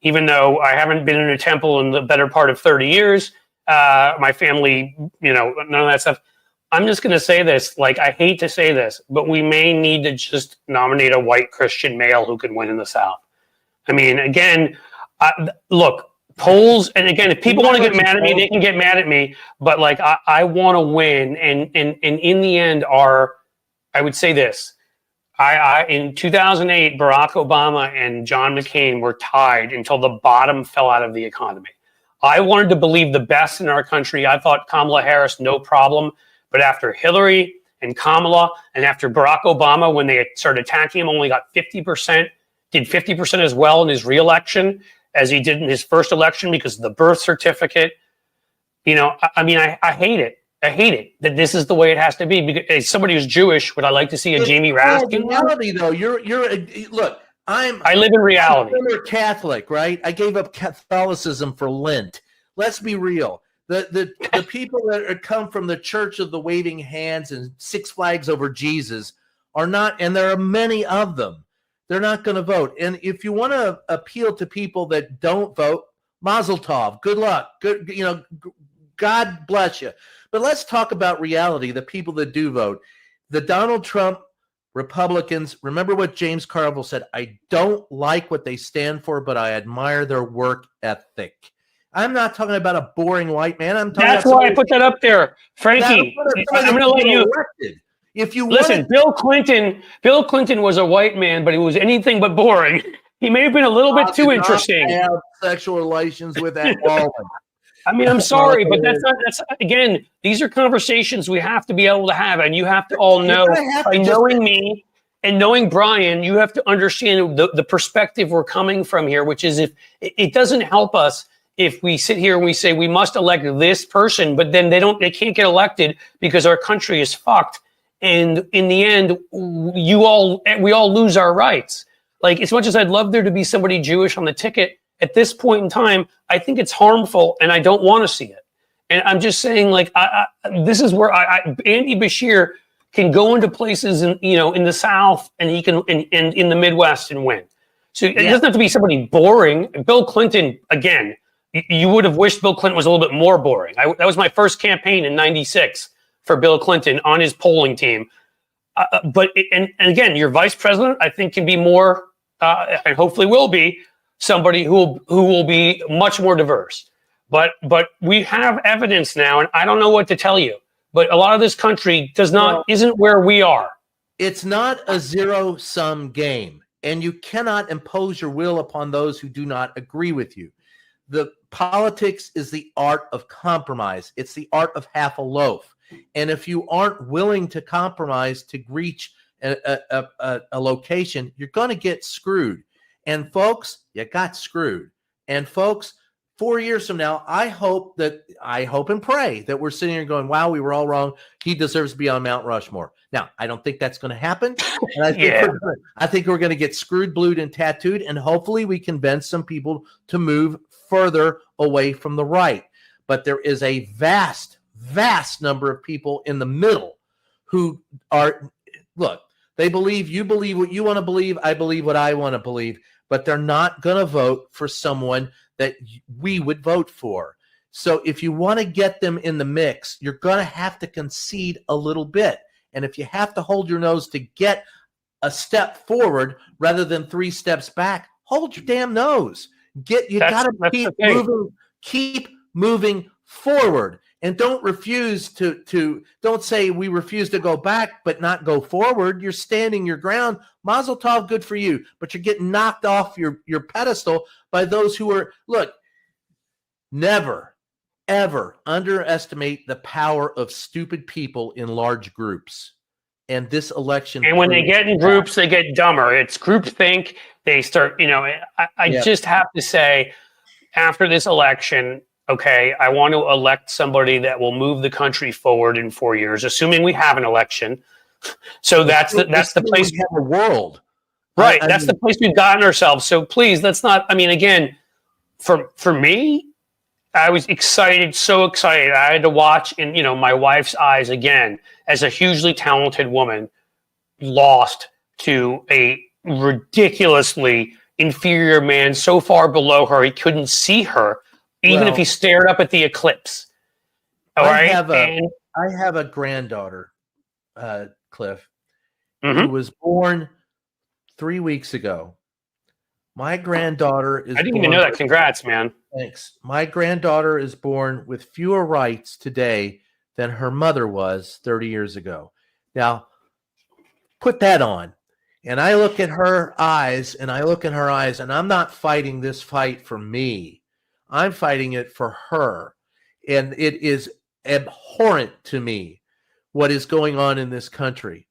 Even though I haven't been in a temple in the better part of 30 years, my family, none of that stuff. I'm just going to say this, like, I hate to say this, but we may need to just nominate a white Christian male who can win in the South. I mean, again, look, polls, and again, if people want to get mad at me, they can get mad at me, but like, I want to win. And in the end I would say this, in 2008, Barack Obama and John McCain were tied until the bottom fell out of the economy. I wanted to believe the best in our country. I thought Kamala Harris, no problem. But after Hillary and Kamala and after Barack Obama, when they started attacking him, only got 50%, did 50% as well in his reelection as he did in his first election because of the birth certificate. I hate it. I hate it that this is the way it has to be. Because as somebody who's Jewish, would I like to see a Jamie Raskin? Reality, though, look. I live in reality. I'm a Catholic, right? I gave up Catholicism for Lent. Let's be real. The people that come from the Church of the Waving Hands and Six Flags Over Jesus are not, and there are many of them. They're not going to vote. And if you want to appeal to people that don't vote, Mazel Tov. Good luck. Good, God bless you. But let's talk about reality, the people that do vote. The Donald Trump Republicans, remember what James Carville said, I don't like what they stand for, but I admire their work ethic. I'm not talking about a boring white man. I'm talking That's why I put that up there. Frankie, I'm going to let you. Elected. If you listen, Bill Clinton was a white man, but he was anything but boring. He may have been a little bit too interesting. Have sexual relations with that woman. I mean, I'm sorry, but that's again, these are conversations we have to be able to have, and you have to all know, by knowing me and knowing Brian, you have to understand the perspective we're coming from here, which is if it doesn't help us if we sit here and we say we must elect this person, but then they can't get elected because our country is fucked. And in the end, we all lose our rights. Like, as much as I'd love there to be somebody Jewish on the ticket, at this point in time, I think it's harmful and I don't want to see it. And I'm just saying, like, this is where Andy Bashir can go into places in the South and he can in the Midwest and win. So it doesn't have to be somebody boring. Bill Clinton, again, you would have wished Bill Clinton was a little bit more boring. That was my first campaign in '96 for Bill Clinton on his polling team. But again, your vice president, I think, can be more, and hopefully will be, somebody who will be much more diverse. But we have evidence now, and I don't know what to tell you. But a lot of this country isn't where we are. It's not a zero-sum game, and you cannot impose your will upon those who do not agree with you. The politics is the art of compromise. It's the art of half a loaf. And if you aren't willing to compromise to reach a location, you're going to get screwed. And folks, you got screwed. And folks, 4 years from now, I hope and pray that we're sitting here going, wow, we were all wrong. He deserves to be on Mount Rushmore. Now, I don't think that's going to happen. And I think we're going to get screwed, blued, and tattooed. And hopefully we convince some people to move further away from the right. But there is a vast number of people in the middle who are, look, they believe, you believe what you want to believe, I believe what I want to believe, but they're not going to vote for someone that we would vote for. So if you want to get them in the mix, you're going to have to concede a little bit. And if you have to hold your nose to get a step forward rather than 3 steps back, hold your damn nose. You got to keep moving forward. And don't refuse don't say we refuse to go back, but not go forward. You're standing your ground. Mazel tov, good for you. But you're getting knocked off your pedestal by those who are, look, never, ever underestimate the power of stupid people in large groups. And this election. And when they get in groups, they get dumber. It's groupthink. They start, I just have to say, after this election, okay, I want to elect somebody that will move the country forward in 4 years, assuming we have an election. So that's the place. We have a world, right? That's the place we've gotten ourselves. So please, let's not. I mean, again, for me, I was excited, so excited. I had to watch in, my wife's eyes again as a hugely talented woman lost to a ridiculously inferior man so far below her he couldn't see her, even if he stared up at the eclipse. All right. I have a granddaughter, Cliff, who was born 3 weeks ago. My granddaughter is. I didn't even know that. Congrats, man. Thanks. My granddaughter is born with fewer rights today than her mother was 30 years ago. Now, put that on. And I look at her eyes, and I'm not fighting this fight for me. I'm fighting it for her. And it is abhorrent to me what is going on in this country.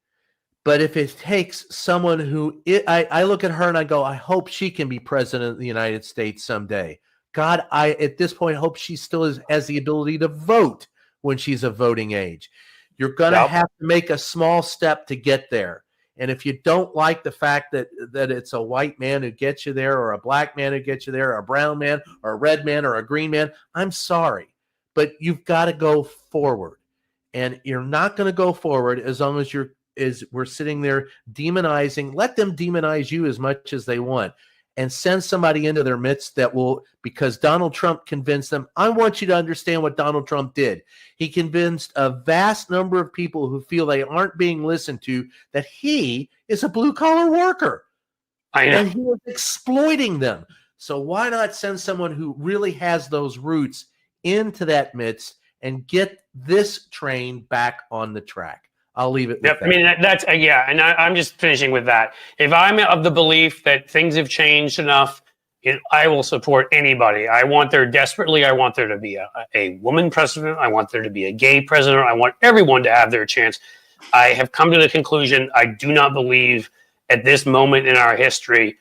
But if it takes someone who I look at her and I go, I hope she can be president of the United States someday. God, I at this point hope she still has the ability to vote when she's of voting age. You're going to have to make a small step to get there. And if you don't like the fact that it's a white man who gets you there, or a black man who gets you there, or a brown man, or a red man, or a green man, I'm sorry. But you've got to go forward. And you're not going to go forward as long as we're sitting there demonizing. Let them demonize you as much as they want, and send somebody into their midst that will, because Donald Trump convinced them. I want you to understand what Donald Trump did. He convinced a vast number of people who feel they aren't being listened to that he is a blue-collar worker. I know. And he was exploiting them. So why not send someone who really has those roots into that midst and get this train back on the track? I'll leave it with that. I mean, that's and I'm just finishing with that. If I'm of the belief that things have changed enough, I will support anybody. I want there to be a woman president. I want there to be a gay president. I want everyone to have their chance. I have come to the conclusion I do not believe at this moment in our history,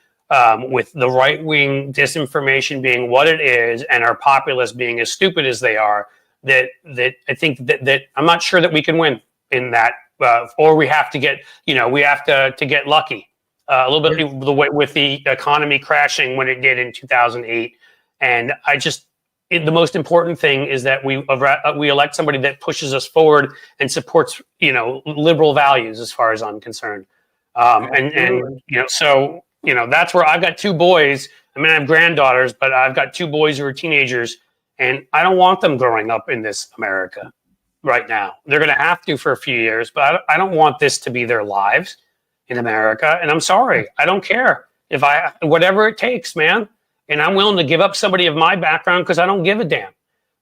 with the right-wing disinformation being what it is and our populace being as stupid as they are, that I think that I'm not sure that we can win in that. Or we have to get, to get lucky a little bit the way with the economy crashing when it did in 2008. And the most important thing is that we elect somebody that pushes us forward and supports, liberal values as far as I'm concerned. So that's where I've got two boys. I mean, I have granddaughters, but I've got two boys who are teenagers, and I don't want them growing up in this America. Right now, they're going to have to for a few years, but I don't want this to be their lives in America. And I'm sorry, I don't care whatever it takes, man. And I'm willing to give up somebody of my background because I don't give a damn.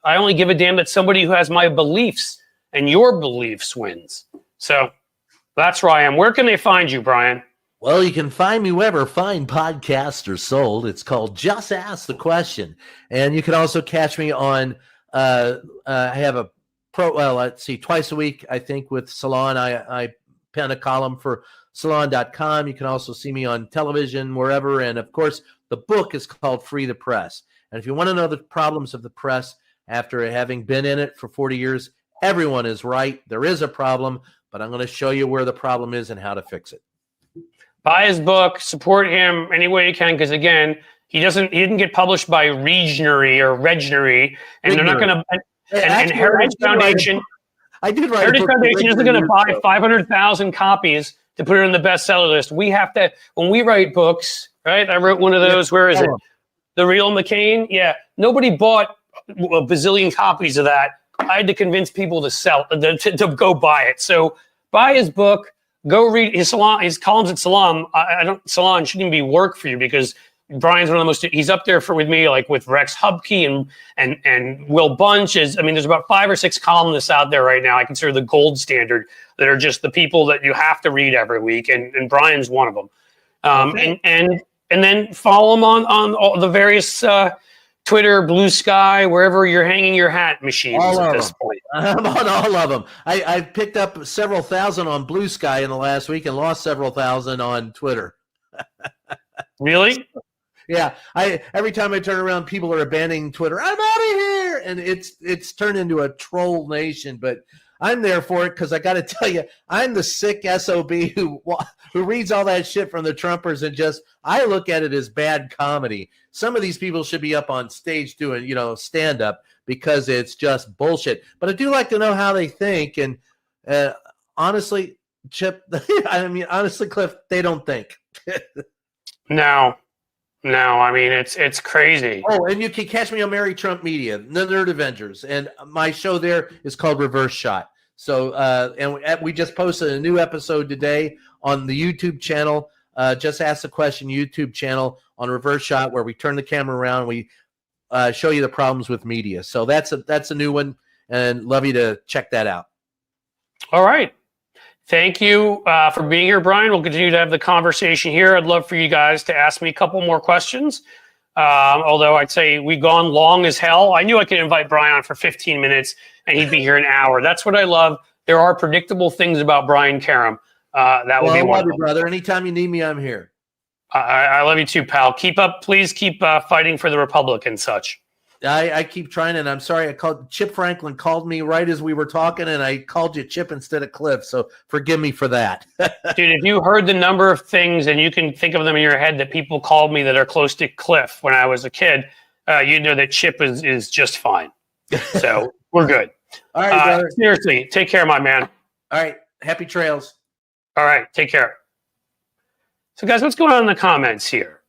I only give a damn that somebody who has my beliefs and your beliefs wins. So that's where I am. Where can they find you, Brian? Well, you can find me wherever fine podcasts are sold. It's called Just Ask the Question. And you can also catch me on, I have a twice a week, I think, with Salon. I pen a column for salon.com. You can also see me on television, wherever. And of course, the book is called Free the Press. And if you want to know the problems of the press after having been in it for 40 years, everyone is right. There is a problem, but I'm going to show you where the problem is and how to fix it. Buy his book, support him any way you can, because again, he didn't get published by Regnery or Regnery, and they're not going to. And Heritage Foundation, Heritage Foundation isn't going to buy 500,000 copies to put it on the bestseller list. We have to, when we write books, right? I wrote one of those. Where is it? The Real McCain. Yeah, nobody bought a bazillion copies of that. I had to convince people to go buy it. So buy his book. Go read his columns at Salon. Salon shouldn't even be work for you, because Brian's one of the most. He's up there with me, like with Rex Hubke and Will Bunch. There's about 5 or 6 columnists out there right now I consider the gold standard, that are just the people that you have to read every week, and Brian's one of them. Okay. And then follow him on all the various Twitter, Blue Sky, wherever you're hanging your hat machines at this point. I'm on all of them. I picked up several thousand on Blue Sky in the last week and lost several thousand on Twitter. Really? Yeah, every time I turn around, people are abandoning Twitter. I'm out of here, and it's turned into a troll nation. But I'm there for it because I got to tell you, I'm the sick SOB who reads all that shit from the Trumpers and just, I look at it as bad comedy. Some of these people should be up on stage doing, stand up because it's just bullshit. But I do like to know how they think. And honestly, Chip, honestly, Cliff, they don't think. No, I mean it's crazy. Oh, and you can catch me on Mary Trump Media, the Nerd Avengers, and my show there is called Reverse Shot. So, and we just posted a new episode today on the YouTube channel. Just Ask the Question YouTube channel on Reverse Shot, where we turn the camera around and we show you the problems with media. So that's a new one, and love you to check that out. All right. Thank you for being here, Brian. We'll continue to have the conversation here. I'd love for you guys to ask me a couple more questions. Although I'd say we've gone long as hell. I knew I could invite Brian on for 15 minutes and he'd be here an hour. That's what I love. There are predictable things about Brian Karem. That would be wonderful. I love you, brother. Anytime you need me, I'm here. I love you too, pal. Please keep fighting for the Republic and such. I keep trying, and I'm sorry. Chip Franklin called me right as we were talking, and I called you Chip instead of Cliff. So forgive me for that. Dude, if you heard the number of things and you can think of them in your head that people called me that are close to Cliff when I was a kid, you know that Chip is just fine. So we're good. All right, brother. Seriously, take care, my man. All right. Happy trails. All right. Take care. So, guys, what's going on in the comments here?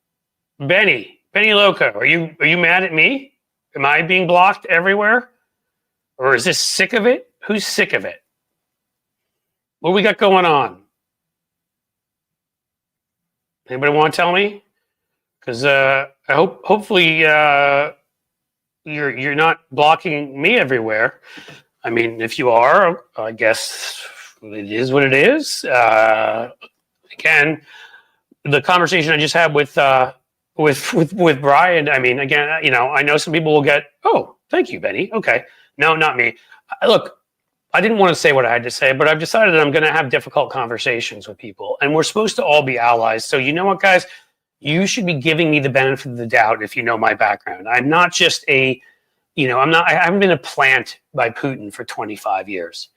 Benny Loco, are you mad at me? Am I being blocked everywhere? Or is this sick of it? Who's sick of it? What we got going on? Anybody want to tell me? Because I hopefully you're not blocking me everywhere. I mean, if you are, I guess it is what it is. Again, the conversation I just had with Brian, I mean, again, I know some people will get, oh, thank you, Benny. Okay. No, not me. Look, I didn't want to say what I had to say, but I've decided that I'm going to have difficult conversations with people, and we're supposed to all be allies. So you know what, guys? You should be giving me the benefit of the doubt if you know my background. I'm not just I haven't been a plant by Putin for 25 years.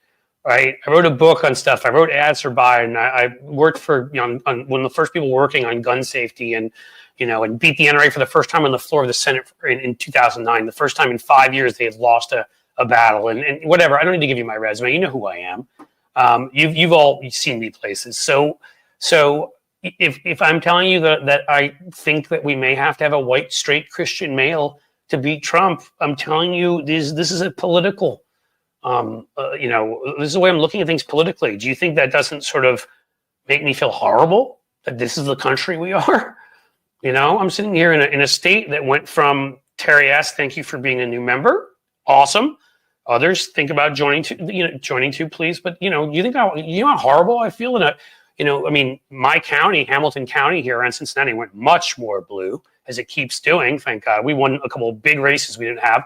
Right. I wrote a book on stuff. I wrote ads for Biden. I worked for, on one of the first people working on gun safety and beat the NRA for the first time on the floor of the Senate in 2009. The first time in 5 years they had lost a battle and whatever. I don't need to give you my resume. You know who I am. You've all seen me places. So if I'm telling you that I think that we may have to have a white, straight Christian male to beat Trump, I'm telling you this is a political. This is the way I'm looking at things politically. Do you think that doesn't sort of make me feel horrible that this is the country we are? I'm sitting here in a state that went from Terry S. Thank you for being a new member. Awesome. Others think about joining too, please. But you think how horrible I feel my county, Hamilton County here around Cincinnati went much more blue as it keeps doing. Thank God. We won a couple of big races we didn't have.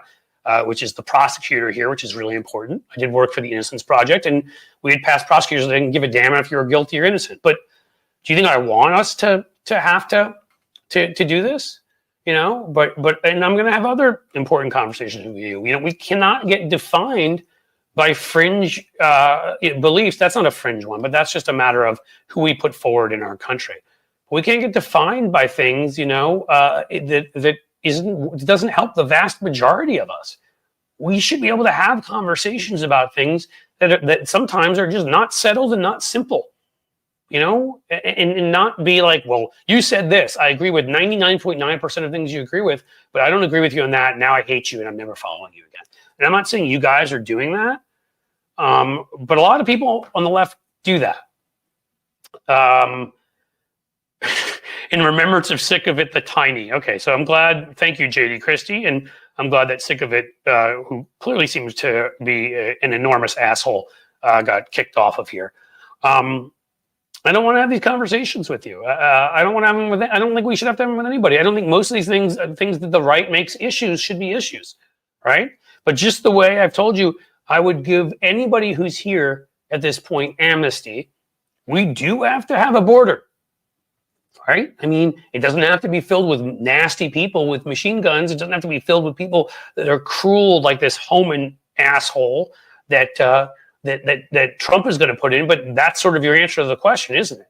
Which is the prosecutor here, which is really important. I did work for the Innocence Project, and we had passed prosecutors that didn't give a damn if you were guilty or innocent. But do you think I want us to have to do this? And I'm going to have other important conversations with you. We cannot get defined by fringe beliefs. That's not a fringe one, but that's just a matter of who we put forward in our country. We can't get defined by things, that doesn't help the vast majority of us. We should be able to have conversations about things that sometimes are just not settled and not simple, and not be like, well, you said this. I agree with 99.9% of things you agree with, but I don't agree with you on that. Now I hate you and I'm never following you again. And I'm not saying you guys are doing that, but a lot of people on the left do that. In remembrance of Sick of It, the Tiny. Okay, so I'm glad. Thank you, JD Christie. And I'm glad that Sick of It, who clearly seems to be an enormous asshole, got kicked off of here. I don't want to have these conversations with you. I don't want to have them with. I don't think we should have to have them with anybody. I don't think most of these things that the right makes issues, should be issues, right? But just the way I've told you, I would give anybody who's here at this point amnesty. We do have to have a border. Right? I mean, it doesn't have to be filled with nasty people with machine guns. It doesn't have to be filled with people that are cruel, like this Homan asshole that that Trump is going to put in. But that's sort of your answer to the question, isn't it?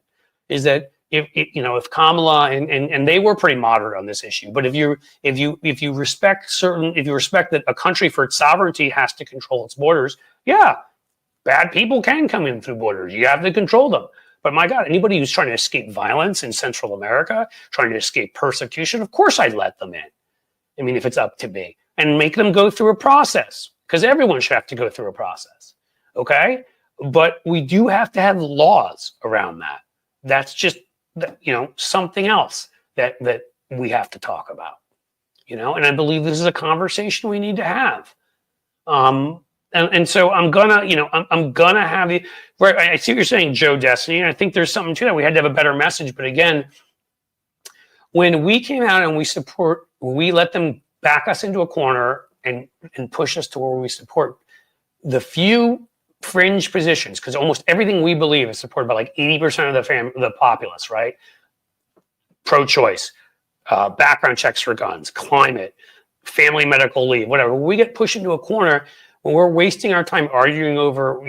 Is that if Kamala and they were pretty moderate on this issue, but if you respect that a country for its sovereignty has to control its borders, yeah, bad people can come in through borders. You have to control them. But my God, anybody who's trying to escape violence in Central America, trying to escape persecution, of course I'd let them in. I mean, if it's up to me, and make them go through a process, because everyone should have to go through a process. Okay, but we do have to have laws around that. That's just something else that we have to talk about. And I believe this is a conversation we need to have. And so I'm gonna have you. Right, I see what you're saying, Joe Destiny, and I think there's something to that. We had to have a better message, but again, when we came out and we let them back us into a corner and push us to where we support the few fringe positions, because almost everything we believe is supported by like 80% of the populace, right? Pro-choice, background checks for guns, climate, family medical leave, whatever. We get pushed into a corner when we're wasting our time arguing over,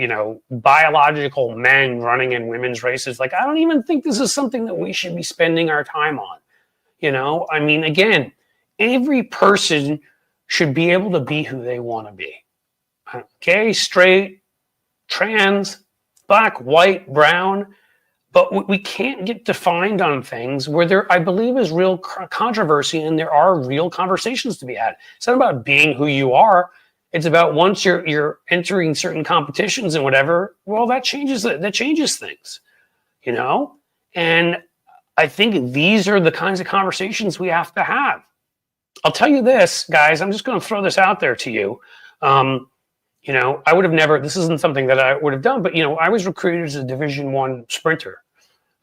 biological men running in women's races. Like, I don't even think this is something that we should be spending our time on. I mean, again, every person should be able to be who they want to be. Gay, straight, trans, black, white, brown. But we can't get defined on things where there, I believe, is real controversy and there are real conversations to be had. It's not about being who you are. It's about once you're entering certain competitions and whatever, well, that changes things, And I think these are the kinds of conversations we have to have. I'll tell you this, guys, I'm just going to throw this out there to you. I would have never, this isn't something that I would have done, but, I was recruited as a Division I sprinter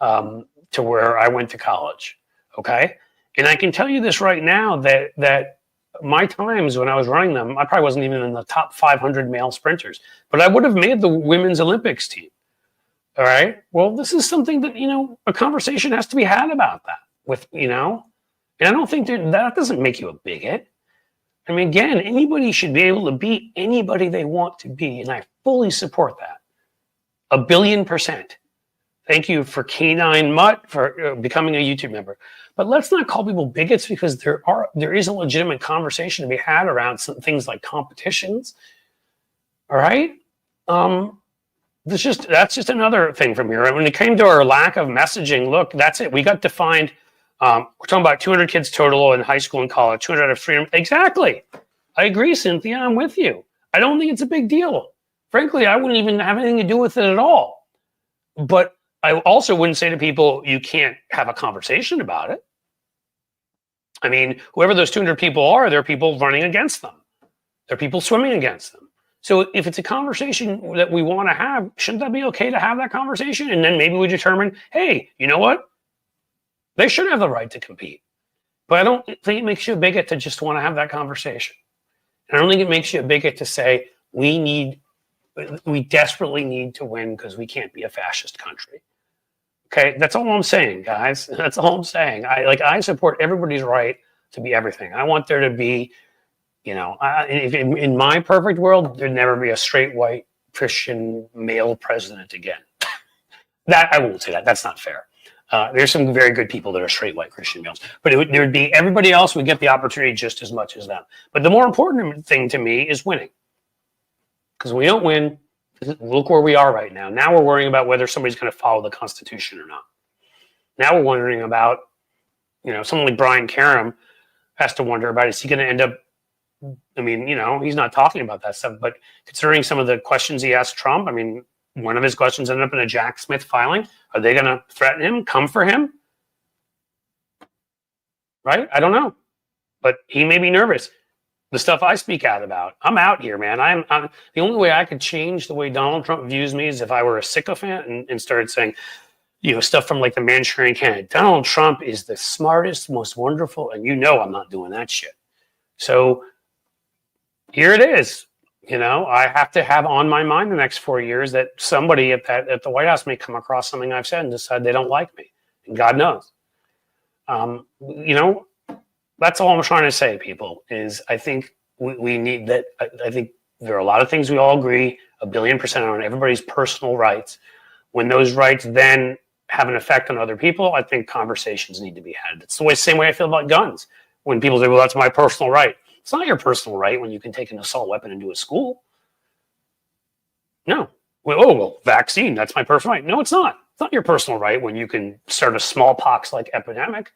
to where I went to college. Okay. And I can tell you this right now that my times when I was running them, I probably wasn't even in the top 500 male sprinters, but I would have made the women's Olympics team. All right. Well, this is something that, a conversation has to be had about that and I don't think that doesn't make you a bigot. I mean, again, anybody should be able to be anybody they want to be. And I fully support that. 1,000,000,000%. Thank you for Canine Mutt for becoming a YouTube member. But let's not call people bigots, because there is a legitimate conversation to be had around some things like competitions. All right. That's just another thing from here. When it came to our lack of messaging, look, that's it. We got defined. We're talking about 200 kids total in high school and college, 200 out of 300. Exactly. I agree, Cynthia. I'm with you. I don't think it's a big deal. Frankly, I wouldn't even have anything to do with it at all. But I also wouldn't say to people, you can't have a conversation about it. I mean, whoever those 200 people are, there are people running against them. There are people swimming against them. So if it's a conversation that we want to have, shouldn't that be okay to have that conversation? And then maybe we determine, hey, you know what? They should have the right to compete. But I don't think it makes you a bigot to just want to have that conversation. And I don't think it makes you a bigot to say, we desperately need to win because we can't be a fascist country. Okay, that's all I'm saying, guys. That's all I'm saying. I support everybody's right to be everything. I want there to be, in my perfect world, there'd never be a straight white Christian male president again. That I won't say that. That's not fair. There's some very good people that are straight white Christian males, but there would be everybody else would get the opportunity just as much as them. But the more important thing to me is winning, because when we don't win, look where we are right now. Now we're worrying about whether somebody's going to follow the Constitution or not. Now we're wondering about, someone like Brian Karem has to wonder about, is he going to end up, I mean, he's not talking about that stuff, but considering some of the questions he asked Trump, I mean, one of his questions ended up in a Jack Smith filing. Are they going to threaten him, come for him? Right? I don't know. But he may be nervous. The stuff I speak out about, I'm out here, man. I'm the only way I could change the way Donald Trump views me is if I were a sycophant and started saying, stuff from like the Manchurian Candidate. Donald Trump is the smartest, most wonderful, and I'm not doing that shit. So here it is. I have to have on my mind the next 4 years that somebody at the White House may come across something I've said and decide they don't like me, and God knows. That's all I'm trying to say, people, is I think we need that. I think there are a lot of things we all agree 1,000,000,000% on everybody's personal rights. When those rights then have an effect on other people, I think conversations need to be had. It's the same way I feel about guns. When people say, well, that's my personal right. It's not your personal right when you can take an assault weapon into a school. No. Well, vaccine, that's my personal right. No, it's not. It's not your personal right when you can start a smallpox-like epidemic.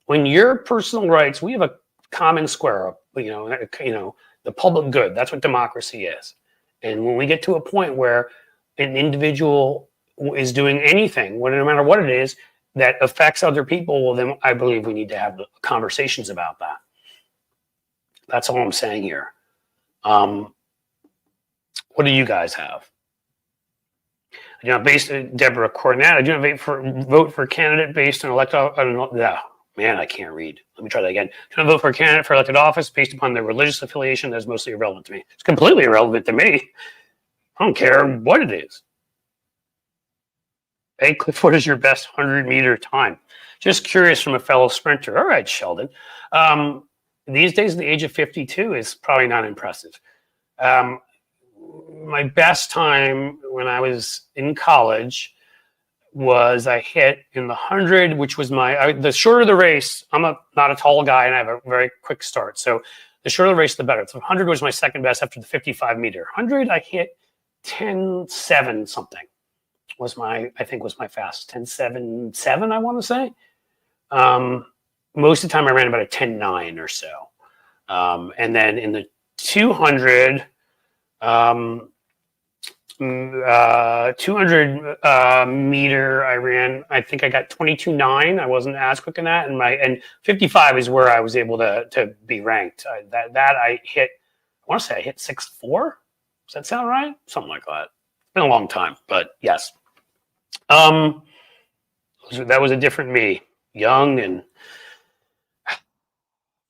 When your personal rights, we have a common square, the public good. That's what democracy is. And when we get to a point where an individual is doing anything, no matter what it is, that affects other people, well, then I believe we need to have conversations about that. That's all I'm saying here. What do you guys have? Deborah Cornett, I do not vote for candidate based on electoral. Man, I can't read. Let me try that again. Do not vote for a candidate for elected office based upon their religious affiliation. That's mostly irrelevant to me. It's completely irrelevant to me. I don't care what it is. Hey, Cliff, what is your best 100-meter time? Just curious from a fellow sprinter. All right, Sheldon. These days, at the age of 52 is probably not impressive. My best time when I was in college was I hit in the 100, which was the shorter the race. I'm not a tall guy, and I have a very quick start. So the shorter the race, the better. So 100 was my second best after the 55-meter. 100, I hit 10.7 something. I think was my fast 10.77, I want to say. Most of the time I ran about a 10.9 or so. And then in the 200 meter, I ran, I think I got 22.9. I wasn't as quick in that. And 55 is where I was able to be ranked. That I hit, I want to say I hit 6.4. Does that sound right? Something like that. It's been a long time, but yes. That was a different me, young and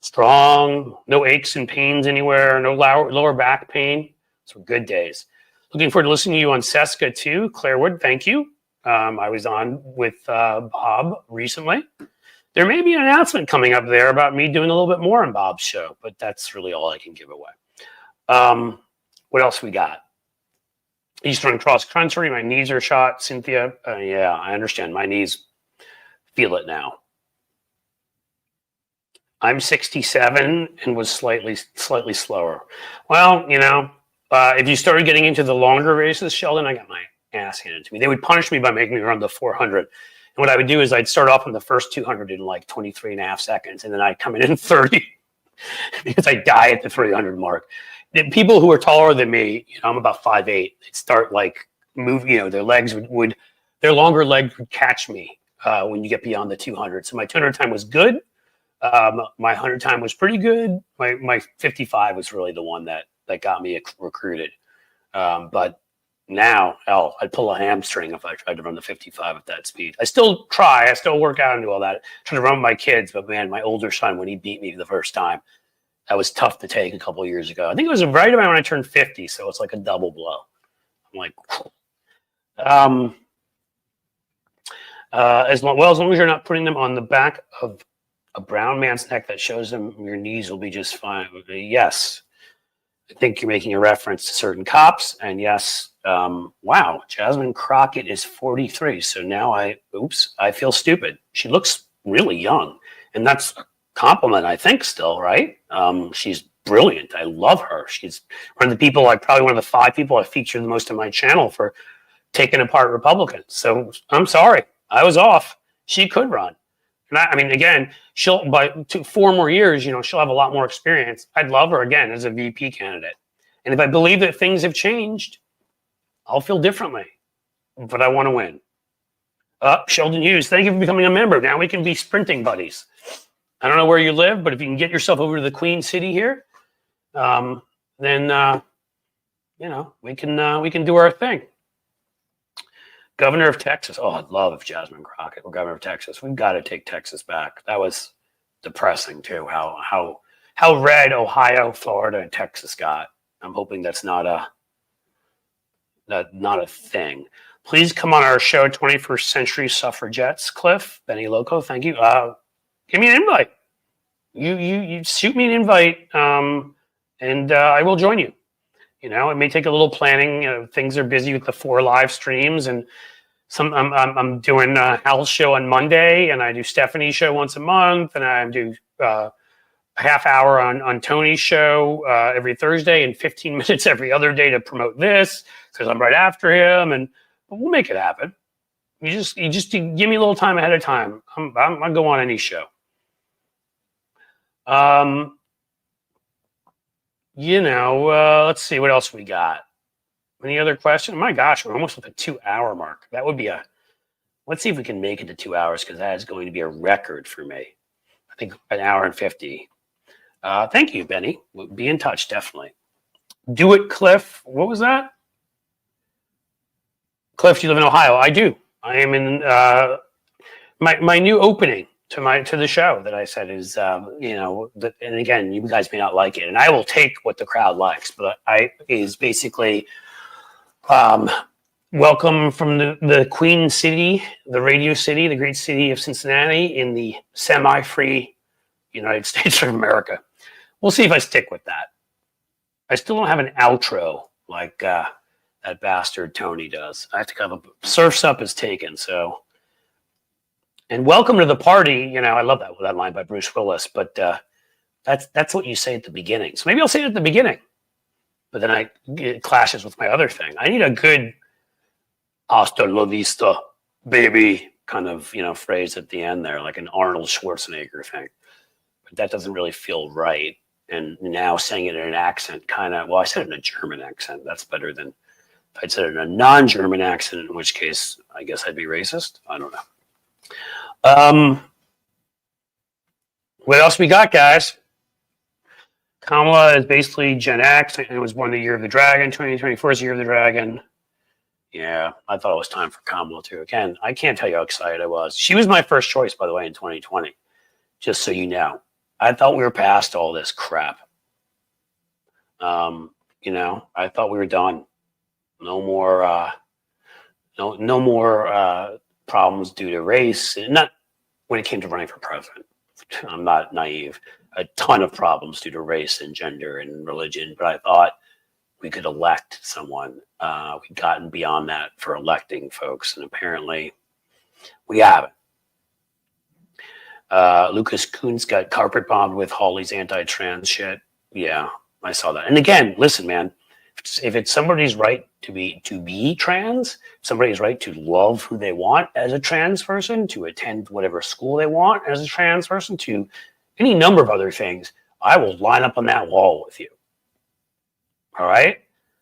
strong, no aches and pains anywhere, no lower back pain. Those were good days. Looking forward to listening to you on Seska too, Claire Wood. Thank you. I was on with Bob recently. There may be an announcement coming up there about me doing a little bit more on Bob's show, but that's really all I can give away. What else we got? Eastern cross country, my knees are shot. Cynthia, yeah, I understand. My knees feel it now. I'm 67 and was slightly slower. Well, if you started getting into the longer races, Sheldon, I got my ass handed to me. They would punish me by making me run the 400. And what I would do is I'd start off on the first 200 in like 23 and a half seconds, and then I'd come in 30 because I die at the 300 mark. The people who are taller than me, I'm about 5'8", they'd start like moving, their legs their longer legs would catch me when you get beyond the 200. So my 200 time was good. My 100 time was pretty good. My 55 was really the one that got me recruited. But now, I'd pull a hamstring if I tried to run the 55 at that speed. I still try. I still work out and do all that. I try to run with my kids, but man, my older son, when he beat me the first time, that was tough to take a couple of years ago. I think it was right about when I turned 50, so it's like a double blow. I'm like, as long as you're not putting them on the back of a brown man's neck that shows them your knees will be just fine. Yes, I think you're making a reference to certain cops, and yes, wow, Jasmine Crockett is 43, so now I feel stupid. She looks really young, and that's a compliment, I think, still, right? She's brilliant. I love her. She's one of the people, probably one of the 5 people I feature the most on my channel for taking apart Republicans. So I'm sorry, I was off. She could run. And again, she'll by 4 more years, she'll have a lot more experience. I'd love her again as a VP candidate. And if I believe that things have changed, I'll feel differently. But I want to win. Sheldon Hughes, thank you for becoming a member. Now we can be sprinting buddies. I don't know where you live, but if you can get yourself over to the Queen City here, then we can do our thing. Governor of Texas. Oh, I'd love if Jasmine Crockett were governor of Texas. We've got to take Texas back. That was depressing too. How red Ohio, Florida, and Texas got. I'm hoping that's not a thing. Please come on our show, 21st Century Suffragettes. Cliff, Benny Loco, thank you. Give me an invite. You shoot me an invite, and I will join you. You know, it may take a little planning. You know, things are busy with the 4 live streams, and I'm doing a Hal's show on Monday, and I do Stephanie's show once a month, and I do a half hour on Tony's show every Thursday, and 15 minutes every other day to promote this because I'm right after him, and we'll make it happen. You just give me a little time ahead of time. I'll go on any show. You know, let's see what else we got. Any other question? Oh my gosh, we're almost at the 2-hour mark. That would be let's see if we can make it to 2 hours, because that is going to be a record for me. I think 1 hour and 50. Thank you, Benny. We'll be in touch, definitely. Do it, Cliff. What was that? Cliff, you live in Ohio. I do. I am in my new opening to the show that I said is, you know, and again, you guys may not like it, and I will take what the crowd likes, but is basically welcome from the Queen City, the Radio City, the great city of Cincinnati in the semi-free United States of America. We'll see if I stick with that. I still don't have an outro like that bastard Tony does. I have to kind of Surf's Up is taken, so. And welcome to the party. You know, I love that line by Bruce Willis, but that's what you say at the beginning. So maybe I'll say it at the beginning, but then it clashes with my other thing. I need a good hasta la vista, baby, kind of, you know, phrase at the end there, like an Arnold Schwarzenegger thing. But that doesn't really feel right. And now saying it in an accent I said it in a German accent. That's better than if I'd said it in a non-German accent, in which case I guess I'd be racist. I don't know. What else we got, guys? Kamala is basically Gen X. It was born the year of the dragon. 2024 is the year of the dragon. Yeah, I thought it was time for Kamala too. Again, I can't tell you how excited I was. She was my first choice, by the way, in 2020. Just so you know, I thought we were past all this crap. You know, I thought we were done. No more. No more problems due to race. Not when it came to running for president. I'm not naive. A ton of problems due to race and gender and religion, but I thought we could elect someone. We'd gotten beyond that for electing folks, and apparently we haven't. Lucas Kuhn's got carpet bombed with Hawley's anti-trans shit. Yeah, I saw that. And again, listen, man, if it's somebody's right to be trans, somebody's right to love who they want as a trans person, to attend whatever school they want as a trans person, to any number of other things, I will line up on that wall with you. All right?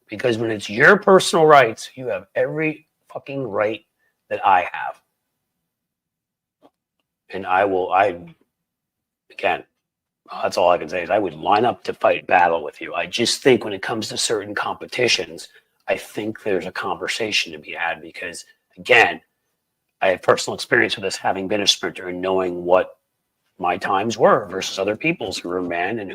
Because when it's your personal rights, you have every fucking right that I have. And again, that's all I can say is I would line up to fight battle with you. I just think when it comes to certain competitions, I think there's a conversation to be had because, again, I have personal experience with this, having been a sprinter and knowing what my times were versus other people's who were men and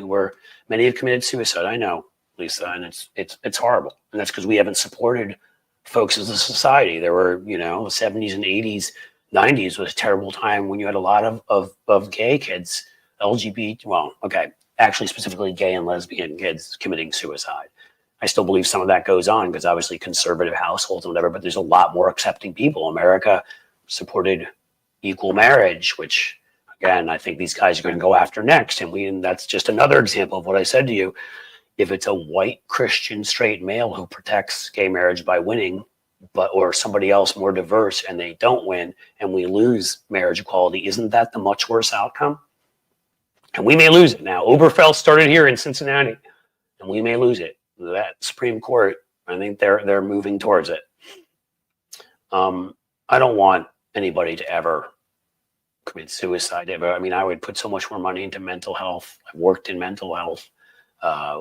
many have committed suicide. I know, Lisa, and it's horrible. And that's because we haven't supported folks as a society. There were, you know, the 70s and 80s, 90s was a terrible time when you had a lot of gay kids, LGBT, well, okay, actually specifically gay and lesbian kids committing suicide. I still believe some of that goes on because obviously conservative households and whatever, but there's a lot more accepting people. America supported equal marriage, which again, I think these guys are going to go after next. And that's just another example of what I said to you. If it's a white Christian straight male who protects gay marriage by winning, or somebody else more diverse and they don't win and we lose marriage equality, isn't that the much worse outcome? And we may lose it now. Oberfeld started here in Cincinnati, and we may lose it. That Supreme Court, I think they're moving towards it. I don't want anybody to ever commit suicide ever. I mean, I would put so much more money into mental health. I've worked in mental health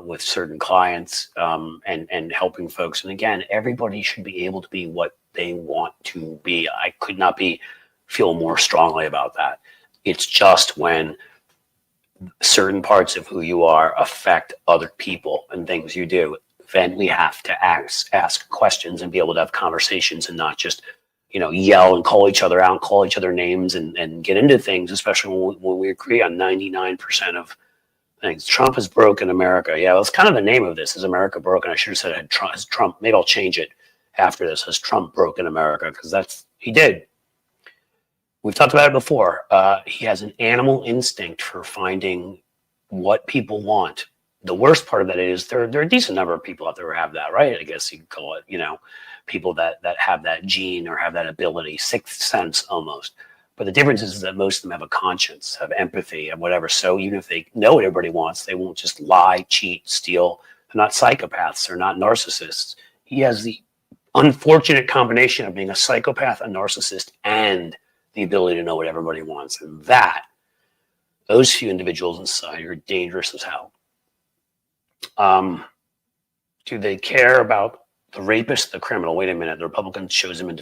with certain clients and helping folks. And again, everybody should be able to be what they want to be. I could not feel more strongly about that. It's just when certain parts of who you are affect other people and things you do, then we have to ask questions and be able to have conversations and not just, you know, yell and call each other out, call each other names and get into things, especially when we agree on 99% of things. Trump has broken America. Yeah, that's kind of the name of this, is America Broken. I should have said has Trump. Maybe I'll change it after this. Has Trump broken America? Because he did. We've talked about it before. He has an animal instinct for finding what people want. The worst part of that is there are a decent number of people out there who have that, right? I guess you could call it, people that have that gene or have that ability, sixth sense almost. But the difference is that most of them have a conscience, have empathy and whatever. So even if they know what everybody wants, they won't just lie, cheat, steal. They're not psychopaths. They're not narcissists. He has the unfortunate combination of being a psychopath, a narcissist, and the ability to know what everybody wants. And those few individuals in society are dangerous as hell. Do they care about the rapist, the criminal? Wait a minute. The Republican shows him in